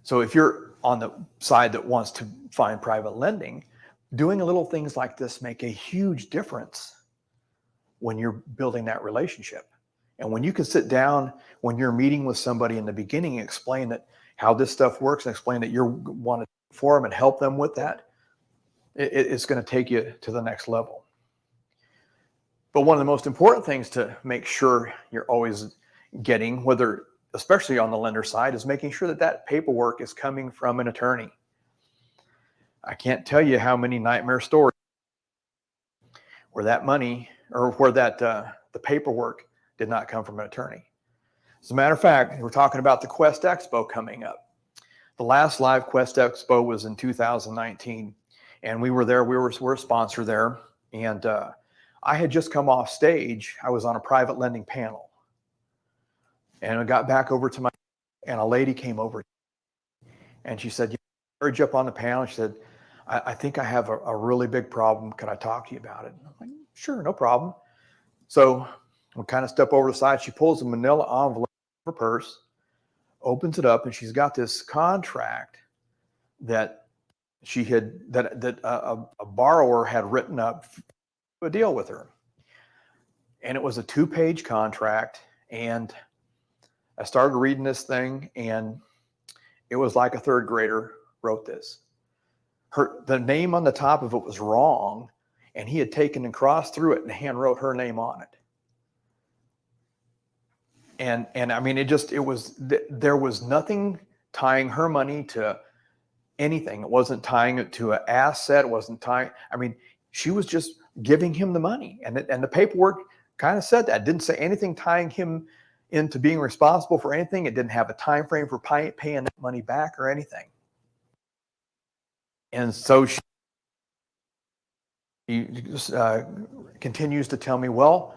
So if you're on the side that wants to find private lending, doing little things like this make a huge difference when you're building that relationship. And when you can sit down, when you're meeting with somebody in the beginning, and explain that how this stuff works and explain that you want to for them and help them with that, it's going to take you to the next level. But one of the most important things to make sure you're always getting, whether especially on the lender side, is making sure that that paperwork is coming from an attorney. I can't tell you how many nightmare stories where that money or where that the paperwork did not come from an attorney. As a matter of fact, we're talking about the Quest Expo coming up. The last live Quest Expo was in 2019, and we were there. We're a sponsor there, and I had just come off stage. I was on a private lending panel, and I got back over to my, and a lady came over, and she said, I heard you up on the panel. She said, I think I have a really big problem. Can I talk to you about it? And I'm like, sure, no problem. So we kind of step over the side. She pulls a manila envelope from her purse, opens it up, and she's got this contract that she had, that a borrower had written up a deal with her. And it was a 2-page contract. And I started reading this thing, and it was like a 3rd grader wrote this. The name on the top of it was wrong, and he had taken and crossed through it and hand wrote her name on it. And I mean, there was nothing tying her money to anything. It wasn't tying it to an asset. It wasn't tying, I mean, she was just giving him the money. And the paperwork kind of said that. It didn't say anything tying him into being responsible for anything. It didn't have a time frame for paying that money back or anything. And so she continues to tell me, well,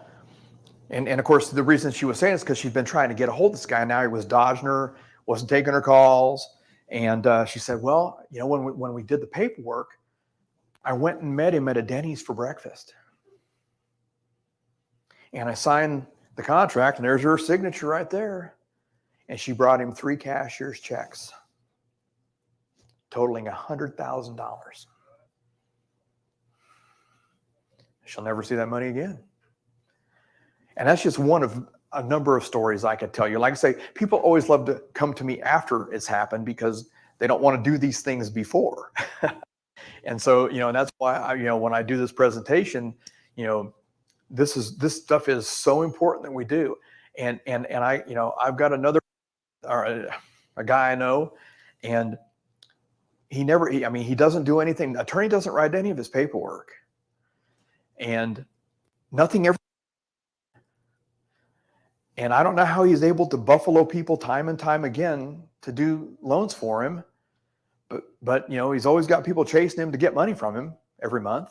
and of course, the reason she was saying is because she'd been trying to get a hold of this guy. Now he was dodging her, wasn't taking her calls. And she said, well, you know, when we did the paperwork, I went and met him at a Denny's for breakfast. And I signed the contract, and there's her signature right there. And she brought him 3 cashier's checks, totaling $100,000. She'll never see that money again. And that's just one of a number of stories I could tell you. Like I say, people always love to come to me after it's happened because they don't want to do these things before. And so, you know, and that's why when I do this presentation, you know, this stuff is so important that we do. And I, I've got another, a guy I know, and he doesn't do anything. Attorney doesn't write any of his paperwork, and nothing ever. And I don't know how he's able to buffalo people time and time again to do loans for him. But he's always got people chasing him to get money from him every month.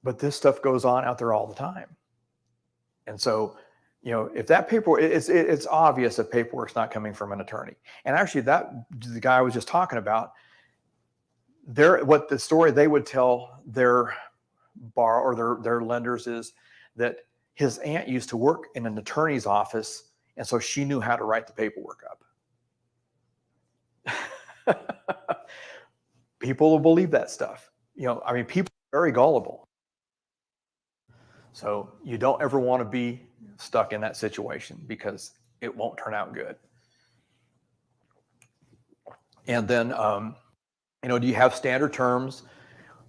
But this stuff goes on out there all the time. And so, if that paperwork, it's obvious that paperwork's not coming from an attorney. And actually, the guy I was just talking about, what the story they would tell their bar or their lenders is that his aunt used to work in an attorney's office, and so she knew how to write the paperwork up. People will believe that stuff. People are very gullible. So you don't ever want to be stuck in that situation because it won't turn out good. And then, do you have standard terms?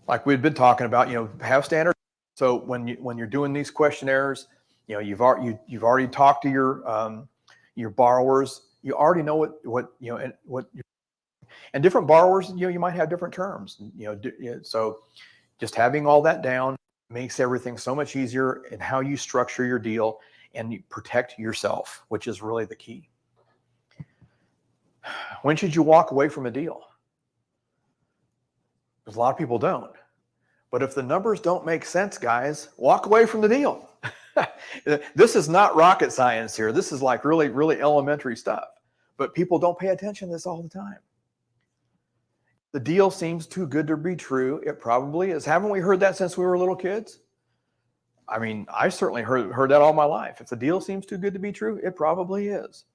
Like we've been talking about, have standard. So when you're doing these questionnaires, you've already talked to your borrowers. You already know and different borrowers, you might have different terms. So just having all that down makes everything so much easier in how you structure your deal and you protect yourself, which is really the key. When should you walk away from a deal? Because a lot of people don't. But if the numbers don't make sense, guys, walk away from the deal. This is not rocket science here. This is like really, really elementary stuff. But people don't pay attention to this all the time. The deal seems too good to be true. It probably is. Haven't we heard that since we were little kids? I mean, I certainly heard that all my life. If the deal seems too good to be true, it probably is.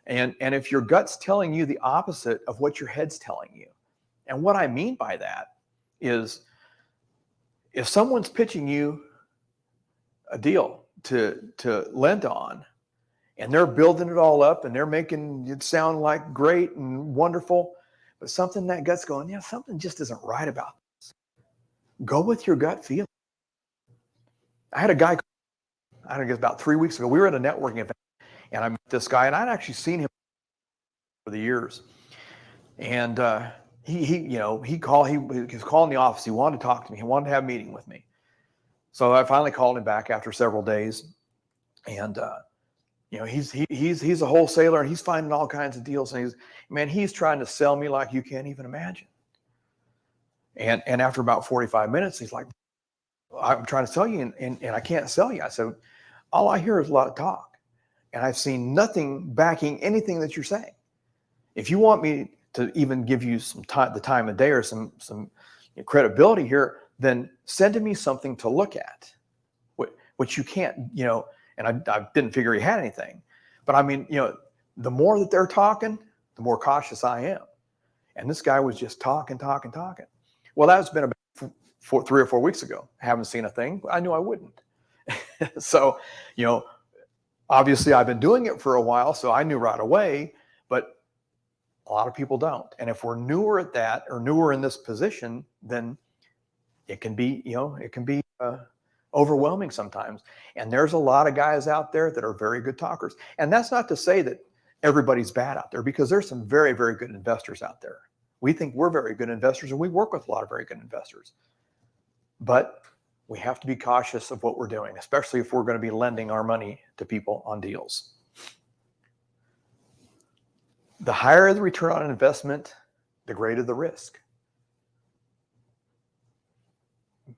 And if your gut's telling you the opposite of what your head's telling you, and what I mean by that is, if someone's pitching you a deal to lend on, and they're building it all up and they're making it sound like great and wonderful, but something that gut's going, something just isn't right about this. Go with your gut feeling. I had a guy, I don't know, about 3 weeks ago, we were at a networking event, and I met this guy, and I'd actually seen him for the years. And he was calling the office. He wanted to talk to me. He wanted to have a meeting with me. So I finally called him back after several days, and he's a wholesaler and he's finding all kinds of deals, and he's trying to sell me like you can't even imagine. And after about 45 minutes, he's like, I'm trying to sell you and I can't sell you. I said, all I hear is a lot of talk, and I've seen nothing backing anything that you're saying. If you want me to even give you some time, the time of day, or some credibility here, then send me something to look at, which you can't, and I didn't figure he had anything. But I mean, the more that they're talking, the more cautious I am. And this guy was just talking. Well, that's been about 3 or 4 weeks ago. I haven't seen a thing. I knew I wouldn't. So, obviously I've been doing it for a while, so I knew right away, but a lot of people don't. And if we're newer at that, or newer in this position, then it can be, overwhelming sometimes. And there's a lot of guys out there that are very good talkers. And that's not to say that everybody's bad out there, because there's some very, very good investors out there. We think we're very good investors, and we work with a lot of very good investors. But we have to be cautious of what we're doing, especially if we're going to be lending our money to people on deals. The higher the return on investment, the greater the risk.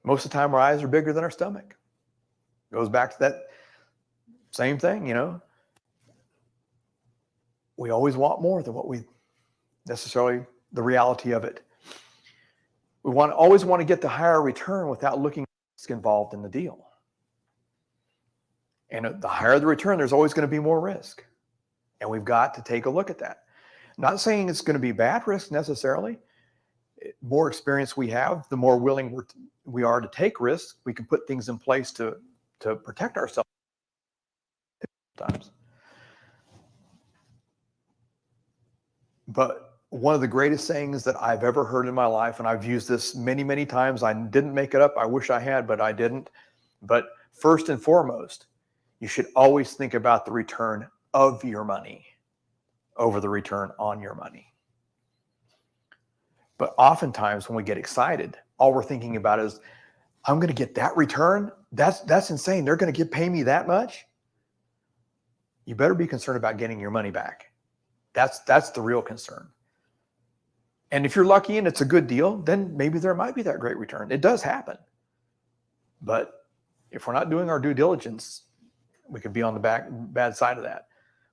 Most of the time, our eyes are bigger than our stomach. Goes back to that same thing, We always want more than what we necessarily, the reality of it. We always want to get the higher return without looking at the risk involved in the deal. And the higher the return, there's always going to be more risk. And we've got to take a look at that. Not saying it's going to be bad risk necessarily. More experience we have, the more willing we are to take risks. We can put things in place to protect ourselves sometimes. But one of the greatest things that I've ever heard in my life, and I've used this many, many times, I didn't make it up. I wish I had, but I didn't. But first and foremost, you should always think about the return of your money over the return on your money. But oftentimes when we get excited, all we're thinking about is, I'm going to get that return. That's insane. They're going to pay me that much. You better be concerned about getting your money back. That's the real concern. And if you're lucky and it's a good deal, then maybe there might be that great return. It does happen. But if we're not doing our due diligence, we could be on the bad side of that.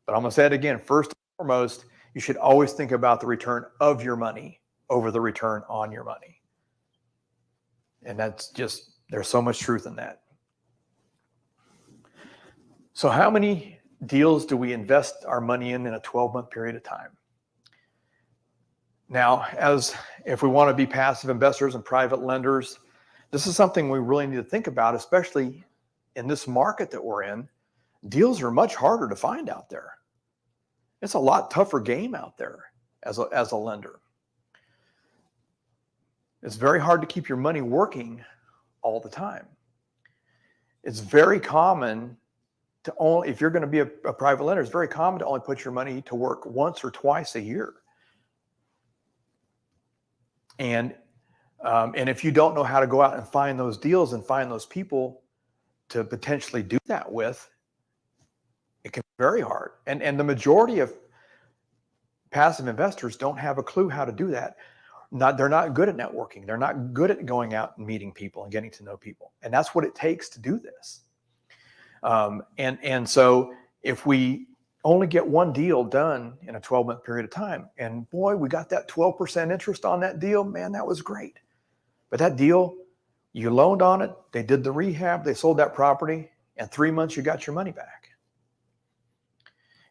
But I'm going to say it again. First and foremost, you should always think about the return of your money over the return on your money. And there's so much truth in that. So how many deals do we invest our money in a 12-month period of time? Now, if we want to be passive investors and private lenders, this is something we really need to think about, especially in this market that we're in. Deals are much harder to find out there. It's a lot tougher game out there as a lender. It's very hard to keep your money working all the time. It's very common to if you're going to be a private lender, it's very common to only put your money to work once or twice a year. And if you don't know how to go out and find those deals and find those people to potentially do that with, it can be very hard. And the majority of passive investors don't have a clue how to do that. They're not good at networking. They're not good at going out and meeting people and getting to know people. And that's what it takes to do this. And so if we only get one deal done in a 12-month period of time, and boy, we got that 12% interest on that deal, man, that was great. But that deal, you loaned on it, they did the rehab, they sold that property, and 3 months you got your money back.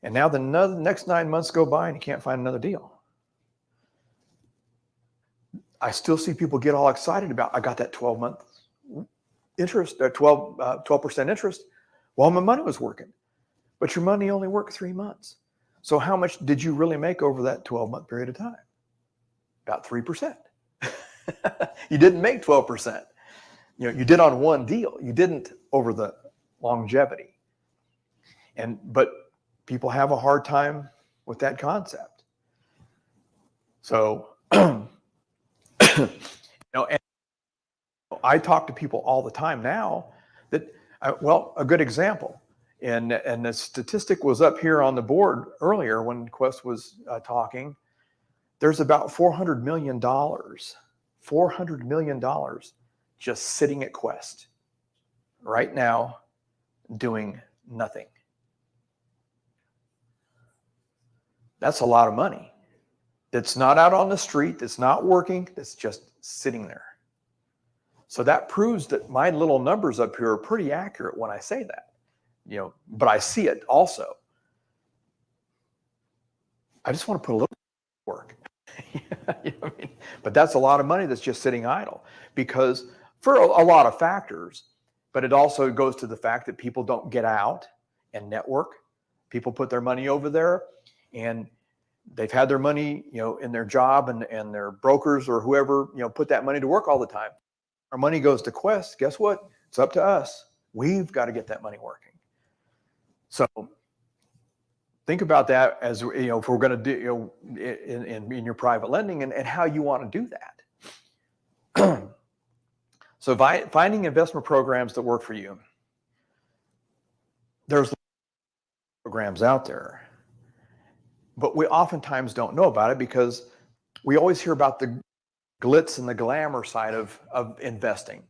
And now the next 9 months go by and you can't find another deal. I still see people get all excited about, I got that 12-month interest, 12% interest while my money was working. But your money only worked 3 months. So how much did you really make over that 12-month period of time? About 3%. You didn't make 12%. You did on one deal. You didn't over the longevity. But people have a hard time with that concept. So, and I talk to people all the time now Well, a good example, and the statistic was up here on the board earlier when Quest was talking. There's about $400 million just sitting at Quest right now doing nothing. That's a lot of money. That's not out on the street, that's not working, that's just sitting there. So that proves that my little numbers up here are pretty accurate when I say that, but I see it also. I just want to put a little work. You know what I mean? But that's a lot of money that's just sitting idle because for a lot of factors, but it also goes to the fact that people don't get out and network. People put their money over there and they've had their money, in their job and their brokers or whoever, put that money to work all the time. Our money goes to Quest. Guess what? It's up to us. We've got to get that money working. So think about that as, if we're going to do, in your private lending and how you want to do that. So finding investment programs that work for you. There's programs out there, but we oftentimes don't know about it because we always hear about the glitz and the glamour side of investing.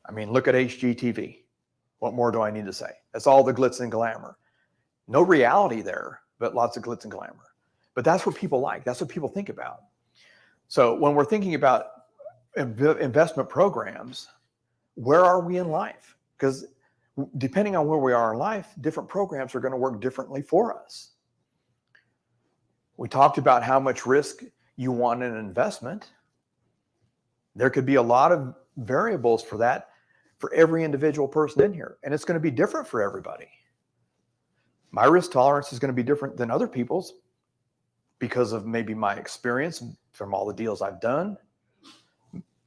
I mean, look at HGTV. What more do I need to say? That's all the glitz and glamour. No reality there, but lots of glitz and glamour. But that's what people like. That's what people think about. So when we're thinking about investment programs, where are we in life? Because depending on where we are in life, different programs are going to work differently for us. We talked about how much risk you want in an investment. There could be a lot of variables for that for every individual person in here, and it's going to be different for everybody. My risk tolerance is going to be different than other people's because of maybe my experience from all the deals I've done,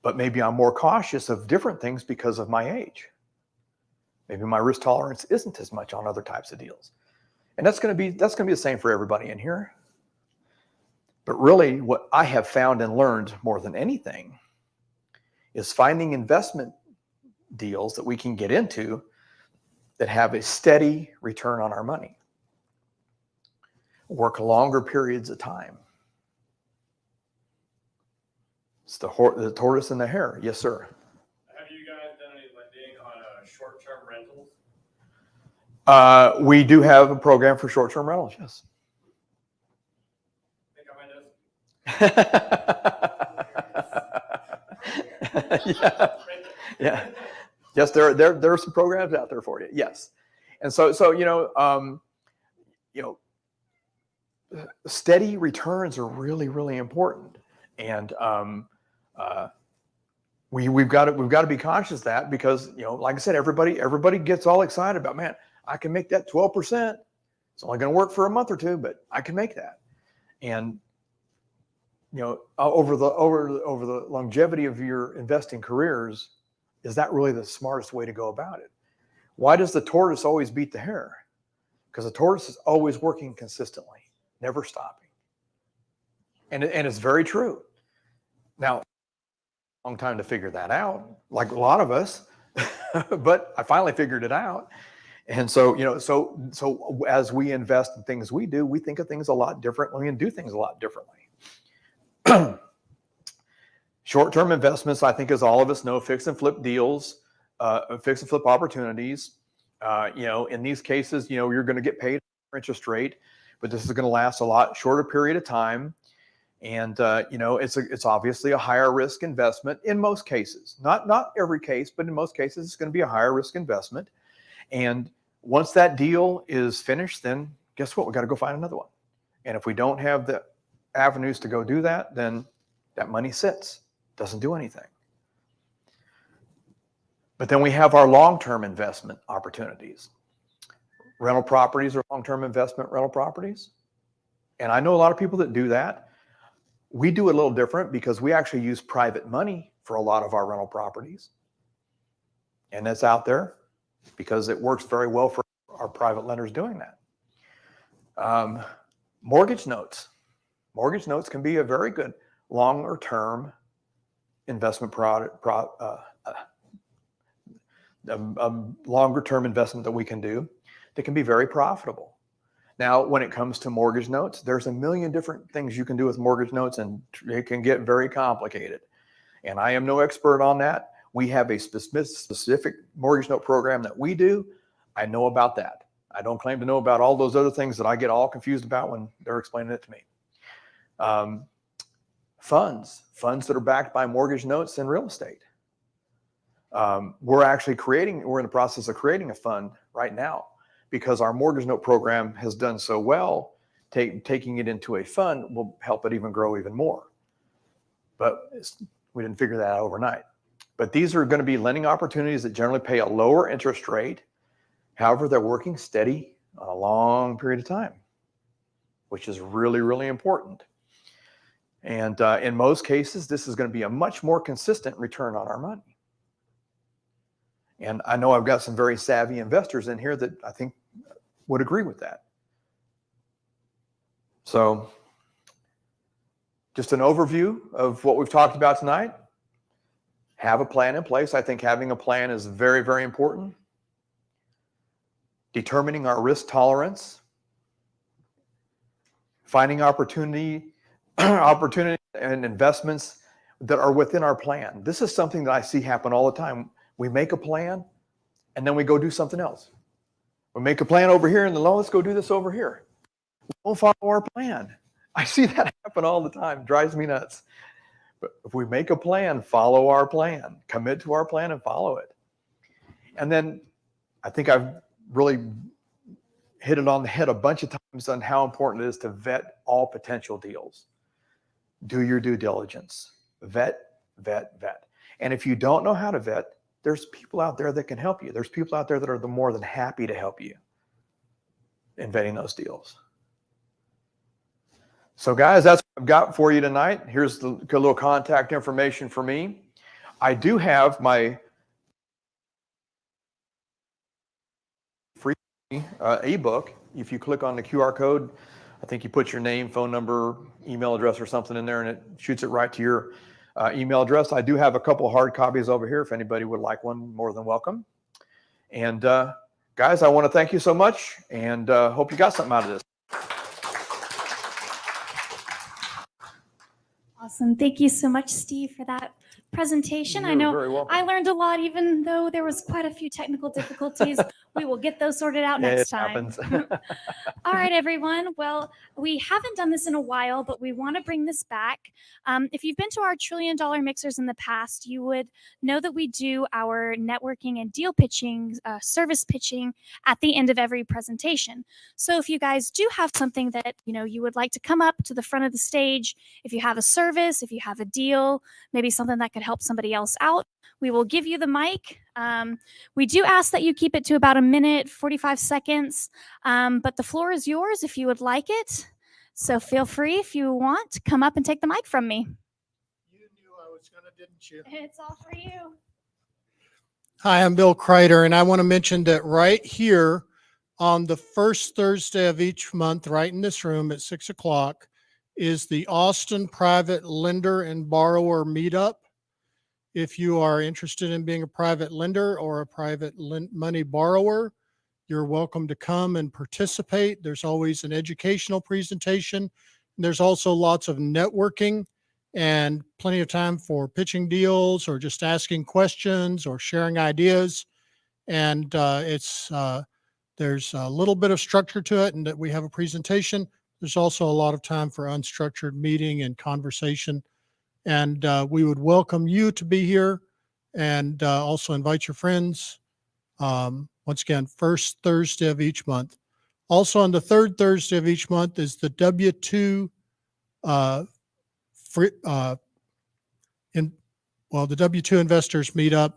but maybe I'm more cautious of different things because of my age. Maybe my risk tolerance isn't as much on other types of deals. And that's going to be the same for everybody in here. But really what I have found and learned more than anything is finding investment deals that we can get into that have a steady return on our money, work longer periods of time. It's the tortoise and the hare. Yes, sir. Have you guys done any lending on short-term rentals? We do have a program for short-term rentals, yes. I think I might know. Yeah. Yes, there are some programs out there for you. Yes. And so steady returns are really, really important. And we've got to be conscious of that because, like I said, everybody gets all excited about, man, I can make that 12%. It's only going to work for a month or two, but I can make that. And over the longevity of your investing careers, is that really the smartest way to go about it? Why does the tortoise always beat the hare? Because the tortoise is always working consistently, never stopping. And it's very true. Now, long time to figure that out, like a lot of us, but I finally figured it out. And so, so as we invest in things we do, we think of things a lot differently and do things a lot differently. Short-term investments, I think, as all of us know, fix and flip deals, fix and flip opportunities. In these cases, you're going to get paid for interest rate, but this is going to last a lot shorter period of time. And, it's obviously a higher risk investment in most cases, not every case, but in most cases, it's going to be a higher risk investment. And once that deal is finished, then guess what? We got to go find another one. And if we don't have the avenues to go do that, then that money sits, doesn't do anything. But then we have our long-term investment opportunities. Rental properties are long-term investment rental properties. And I know a lot of people that do that. We do it a little different because we actually use private money for a lot of our rental properties. And that's out there because it works very well for our private lenders doing that. Mortgage notes. Mortgage notes can be a very good longer term investment product. a longer term investment that we can do that can be very profitable. Now, when it comes to mortgage notes, there's a million different things you can do with mortgage notes, and it can get very complicated. And I am no expert on that. We have a specific mortgage note program that we do. I know about that. I don't claim to know about all those other things that I get all confused about when they're explaining it to me. Funds that are backed by mortgage notes and real estate. We're in the process of creating a fund right now because our mortgage note program has done so well. Taking it into a fund will help it even grow even more. But we didn't figure that out overnight. But these are going to be lending opportunities that generally pay a lower interest rate. However, they're working steady on a long period of time, which is really, really important. And in most cases, this is going to be a much more consistent return on our money. And I know I've got some very savvy investors in here that I think would agree with that. So just an overview of what we've talked about tonight. Have a plan in place. I think having a plan is very, very important. Determining our risk tolerance. Finding opportunity and investments that are within our plan. This is something that I see happen all the time. We make a plan and then we go do something else. We make a plan over here and then let's go do this over here. We won't follow our plan. I see that happen all the time. It drives me nuts. But if we make a plan, follow our plan, commit to our plan and follow it. And then I think I've really hit it on the head a bunch of times on how important it is to vet all potential deals. Do your due diligence. Vet. And if you don't know how to vet, there's people out there that can help you. There's people out there that are more than happy to help you in vetting those deals. So guys, that's what I've got for you tonight. Here's the little contact information for me. I do have my free ebook. If you click on the QR code, I think you put your name, phone number, email address or something in there and it shoots it right to your email address. I do have a couple hard copies over here. If anybody would like one, more than welcome. And guys, I want to thank you so much and hope you got something out of this. Awesome. Thank you so much, Steve, for that presentation. I You're know very welcome. I learned a lot, even though there was quite a few technical difficulties. We will get those sorted out next time. All right, everyone. Well, we haven't done this in a while, but we want to bring this back. If you've been to our $1 trillion mixers in the past, you would know that we do our networking and deal pitching, service pitching at the end of every presentation. So if you guys do have something that you would like to come up to the front of the stage, if you have a service, if you have a deal, maybe something that could help somebody else out, we will give you the mic. We do ask that you keep it to about 1 minute, 45 seconds, but the floor is yours if you would like it. So feel free, if you want, to come up and take the mic from me. You knew I was going to, didn't you? It's all for you. Hi, I'm Bill Kreider, and I want to mention that right here on the first Thursday of each month, right in this room at 6 o'clock, is the Austin Private Lender and Borrower Meetup. If you are interested in being a private lender or a private money borrower, you're welcome to come and participate. There's always an educational presentation. There's also lots of networking and plenty of time for pitching deals or just asking questions or sharing ideas. And there's a little bit of structure to it, and that we have a presentation. There's also a lot of time for unstructured meeting and conversation. And we would welcome you to be here and also invite your friends. Once again, first Thursday of each month. Also on the third Thursday of each month is the W-2 the W-2 investors meetup,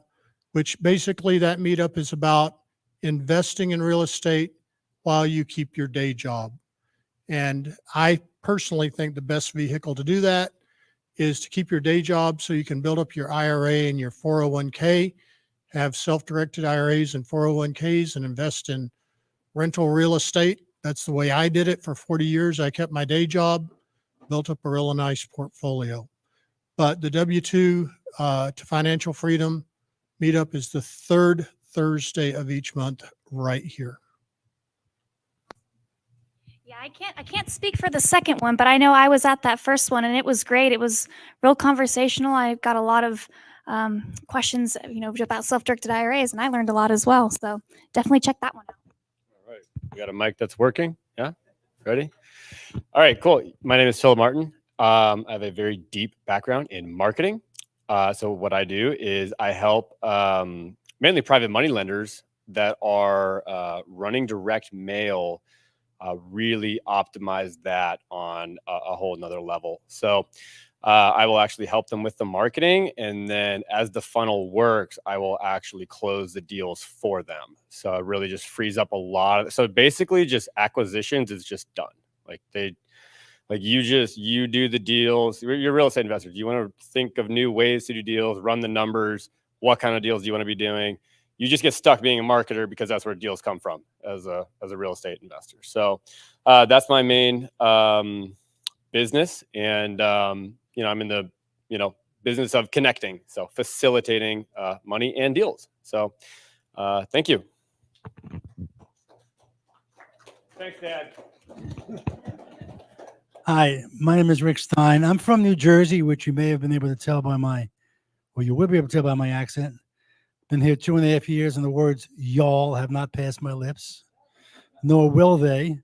which basically that meetup is about investing in real estate while you keep your day job. And I personally think the best vehicle to do that is to keep your day job so you can build up your IRA and your 401k, have self-directed IRAs and 401ks, and invest in rental real estate. That's the way I did it for 40 years. I kept my day job, built up a real nice portfolio. But the W-2 to Financial Freedom meetup is the third Thursday of each month right here. Yeah, I can't speak for the second one, but I know I was at that first one and it was great. It was real conversational. I got a lot of questions, about self-directed IRAs, and I learned a lot as well. So definitely check that one out. All right, we got a mic that's working. Yeah, ready? All right, cool. My name is Phil Martin. I have a very deep background in marketing. So what I do is I help mainly private money lenders that are running direct mail really optimize that on a whole nother level. So I will actually help them with the marketing. And then as the funnel works, I will actually close the deals for them. So it really just frees up a lot. So basically just acquisitions is just done. You do the deals. You're real estate investors. You want to think of new ways to do deals, run the numbers. What kind of deals do you want to be doing? You just get stuck being a marketer because that's where deals come from as a real estate investor. So that's my main business. And, I'm in the, business of connecting. So facilitating money and deals. So thank you. Thanks, Dad. Hi, my name is Rick Stein. I'm from New Jersey, which you may have been able to tell by you will be able to tell by my accent. Been here 2.5 years, and the words y'all have not passed my lips, nor will they.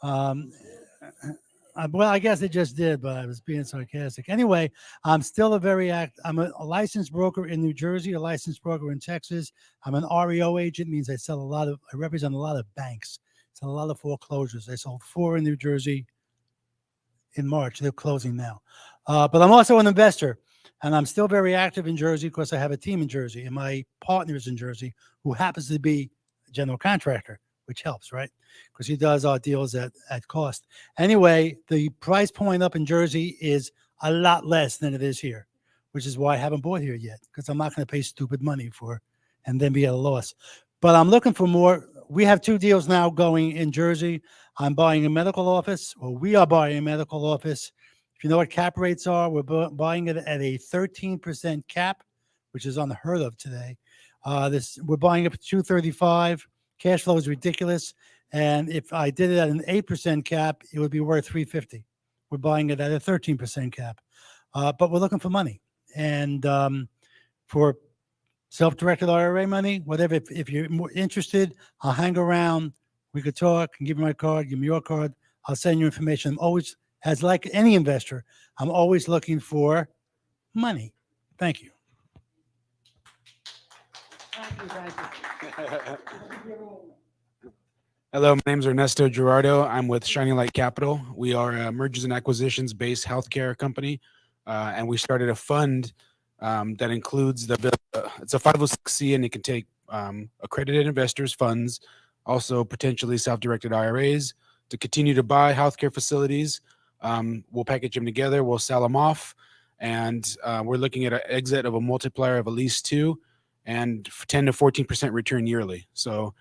Well, I guess it just did, but I was being sarcastic. Anyway, I'm still I'm a licensed broker in New Jersey, a licensed broker in Texas. I'm an REO agent, means I represent a lot of banks. Sell a lot of foreclosures. I sold 4 in New Jersey in March. They're closing now. But I'm also an investor. And I'm still very active in Jersey because I have a team in Jersey, and my partner is in Jersey, who happens to be a general contractor, which helps, right? Because he does our deals at cost. Anyway, the price point up in Jersey is a lot less than it is here, which is why I haven't bought here yet, because I'm not going to pay stupid money for and then be at a loss. But I'm looking for more. We have 2 deals now going in Jersey. I'm buying a medical office, or we are buying a medical office. If you know what cap rates are, we're buying it at a 13% cap, which is unheard of today. We're buying it for $235. Cash flow is ridiculous. And if I did it at an 8% cap, it would be worth $350. We're buying it at a 13% cap. But we're looking for money. And for self-directed IRA money, whatever, if you're more interested, I'll hang around. We could talk and give me my card, give me your card. I'll send you information. I'm always, as like any investor, I'm always looking for money. Thank you. Hello, my name is Ernesto Gerardo. I'm with Shining Light Capital. We are a mergers and acquisitions based healthcare company, and we started a fund that includes it's a 506c, and it can take accredited investors' funds, also potentially self-directed IRAs, to continue to buy healthcare facilities. We'll package them together, we'll sell them off, and we're looking at an exit of a multiplier of at least 2 and 10 to 14% return yearly. So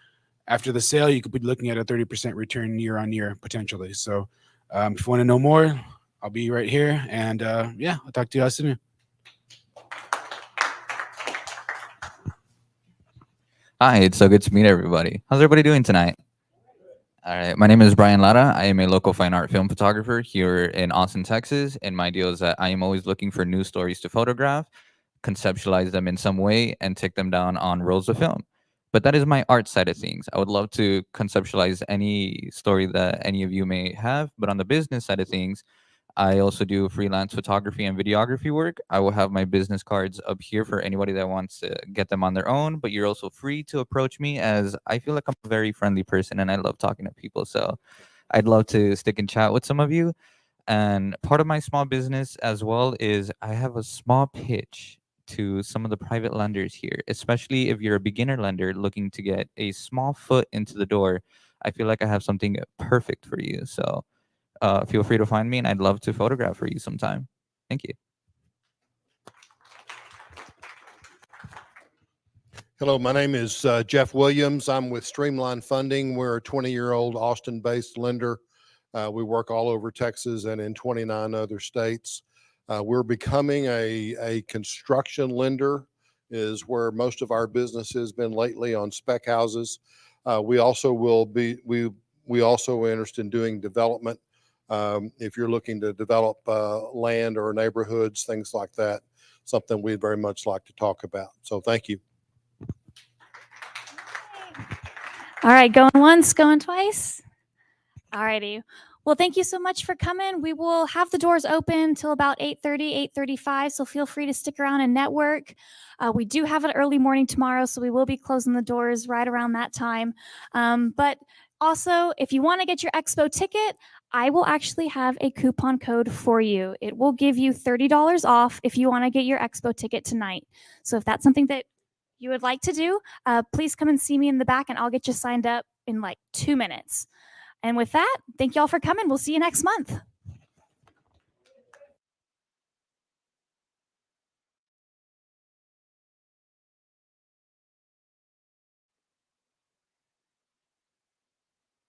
after the sale, you could be looking at a 30% return year on year potentially. So if you want to know more, I'll be right here. And yeah, I'll talk to you guys soon. Hi, it's so good to meet everybody. How's everybody doing tonight? All right, my name is Brian Lara. I am a local fine art film photographer here in Austin, Texas. And my deal is that I am always looking for new stories to photograph, conceptualize them in some way, and take them down on rolls of film. But that is my art side of things. I would love to conceptualize any story that any of you may have. But on the business side of things, I also do freelance photography and videography work. I will have my business cards up here for anybody that wants to get them on their own, but you're also free to approach me, as I feel like I'm a very friendly person and I love talking to people. So I'd love to stick and chat with some of you. And part of my small business as well is I have a small pitch to some of the private lenders here, especially if you're a beginner lender looking to get a small foot into the door. I feel like I have something perfect for you. So feel free to find me, and I'd love to photograph for you sometime. Thank you. Hello, my name is Jeff Williams. I'm with Streamline Funding. We're a 20-year-old Austin-based lender. We work all over Texas and in 29 other states. We're becoming a construction lender. is where most of our business has been lately, on spec houses. We also we also are interested in doing development. If you're looking to develop land or neighborhoods, things like that, something we'd very much like to talk about. So thank you. All right, going once, going twice. All righty. Well, thank you so much for coming. We will have the doors open till about 8:30, 8:35, so feel free to stick around and network. We do have an early morning tomorrow, so we will be closing the doors right around that time. But also, if you want to get your Expo ticket, I will actually have a coupon code for you. It will give you $30 off if you want to get your Expo ticket tonight. So if that's something that you would like to do, please come and see me in the back and I'll get you signed up in like 2 minutes. And with that, thank you all for coming. We'll see you next month.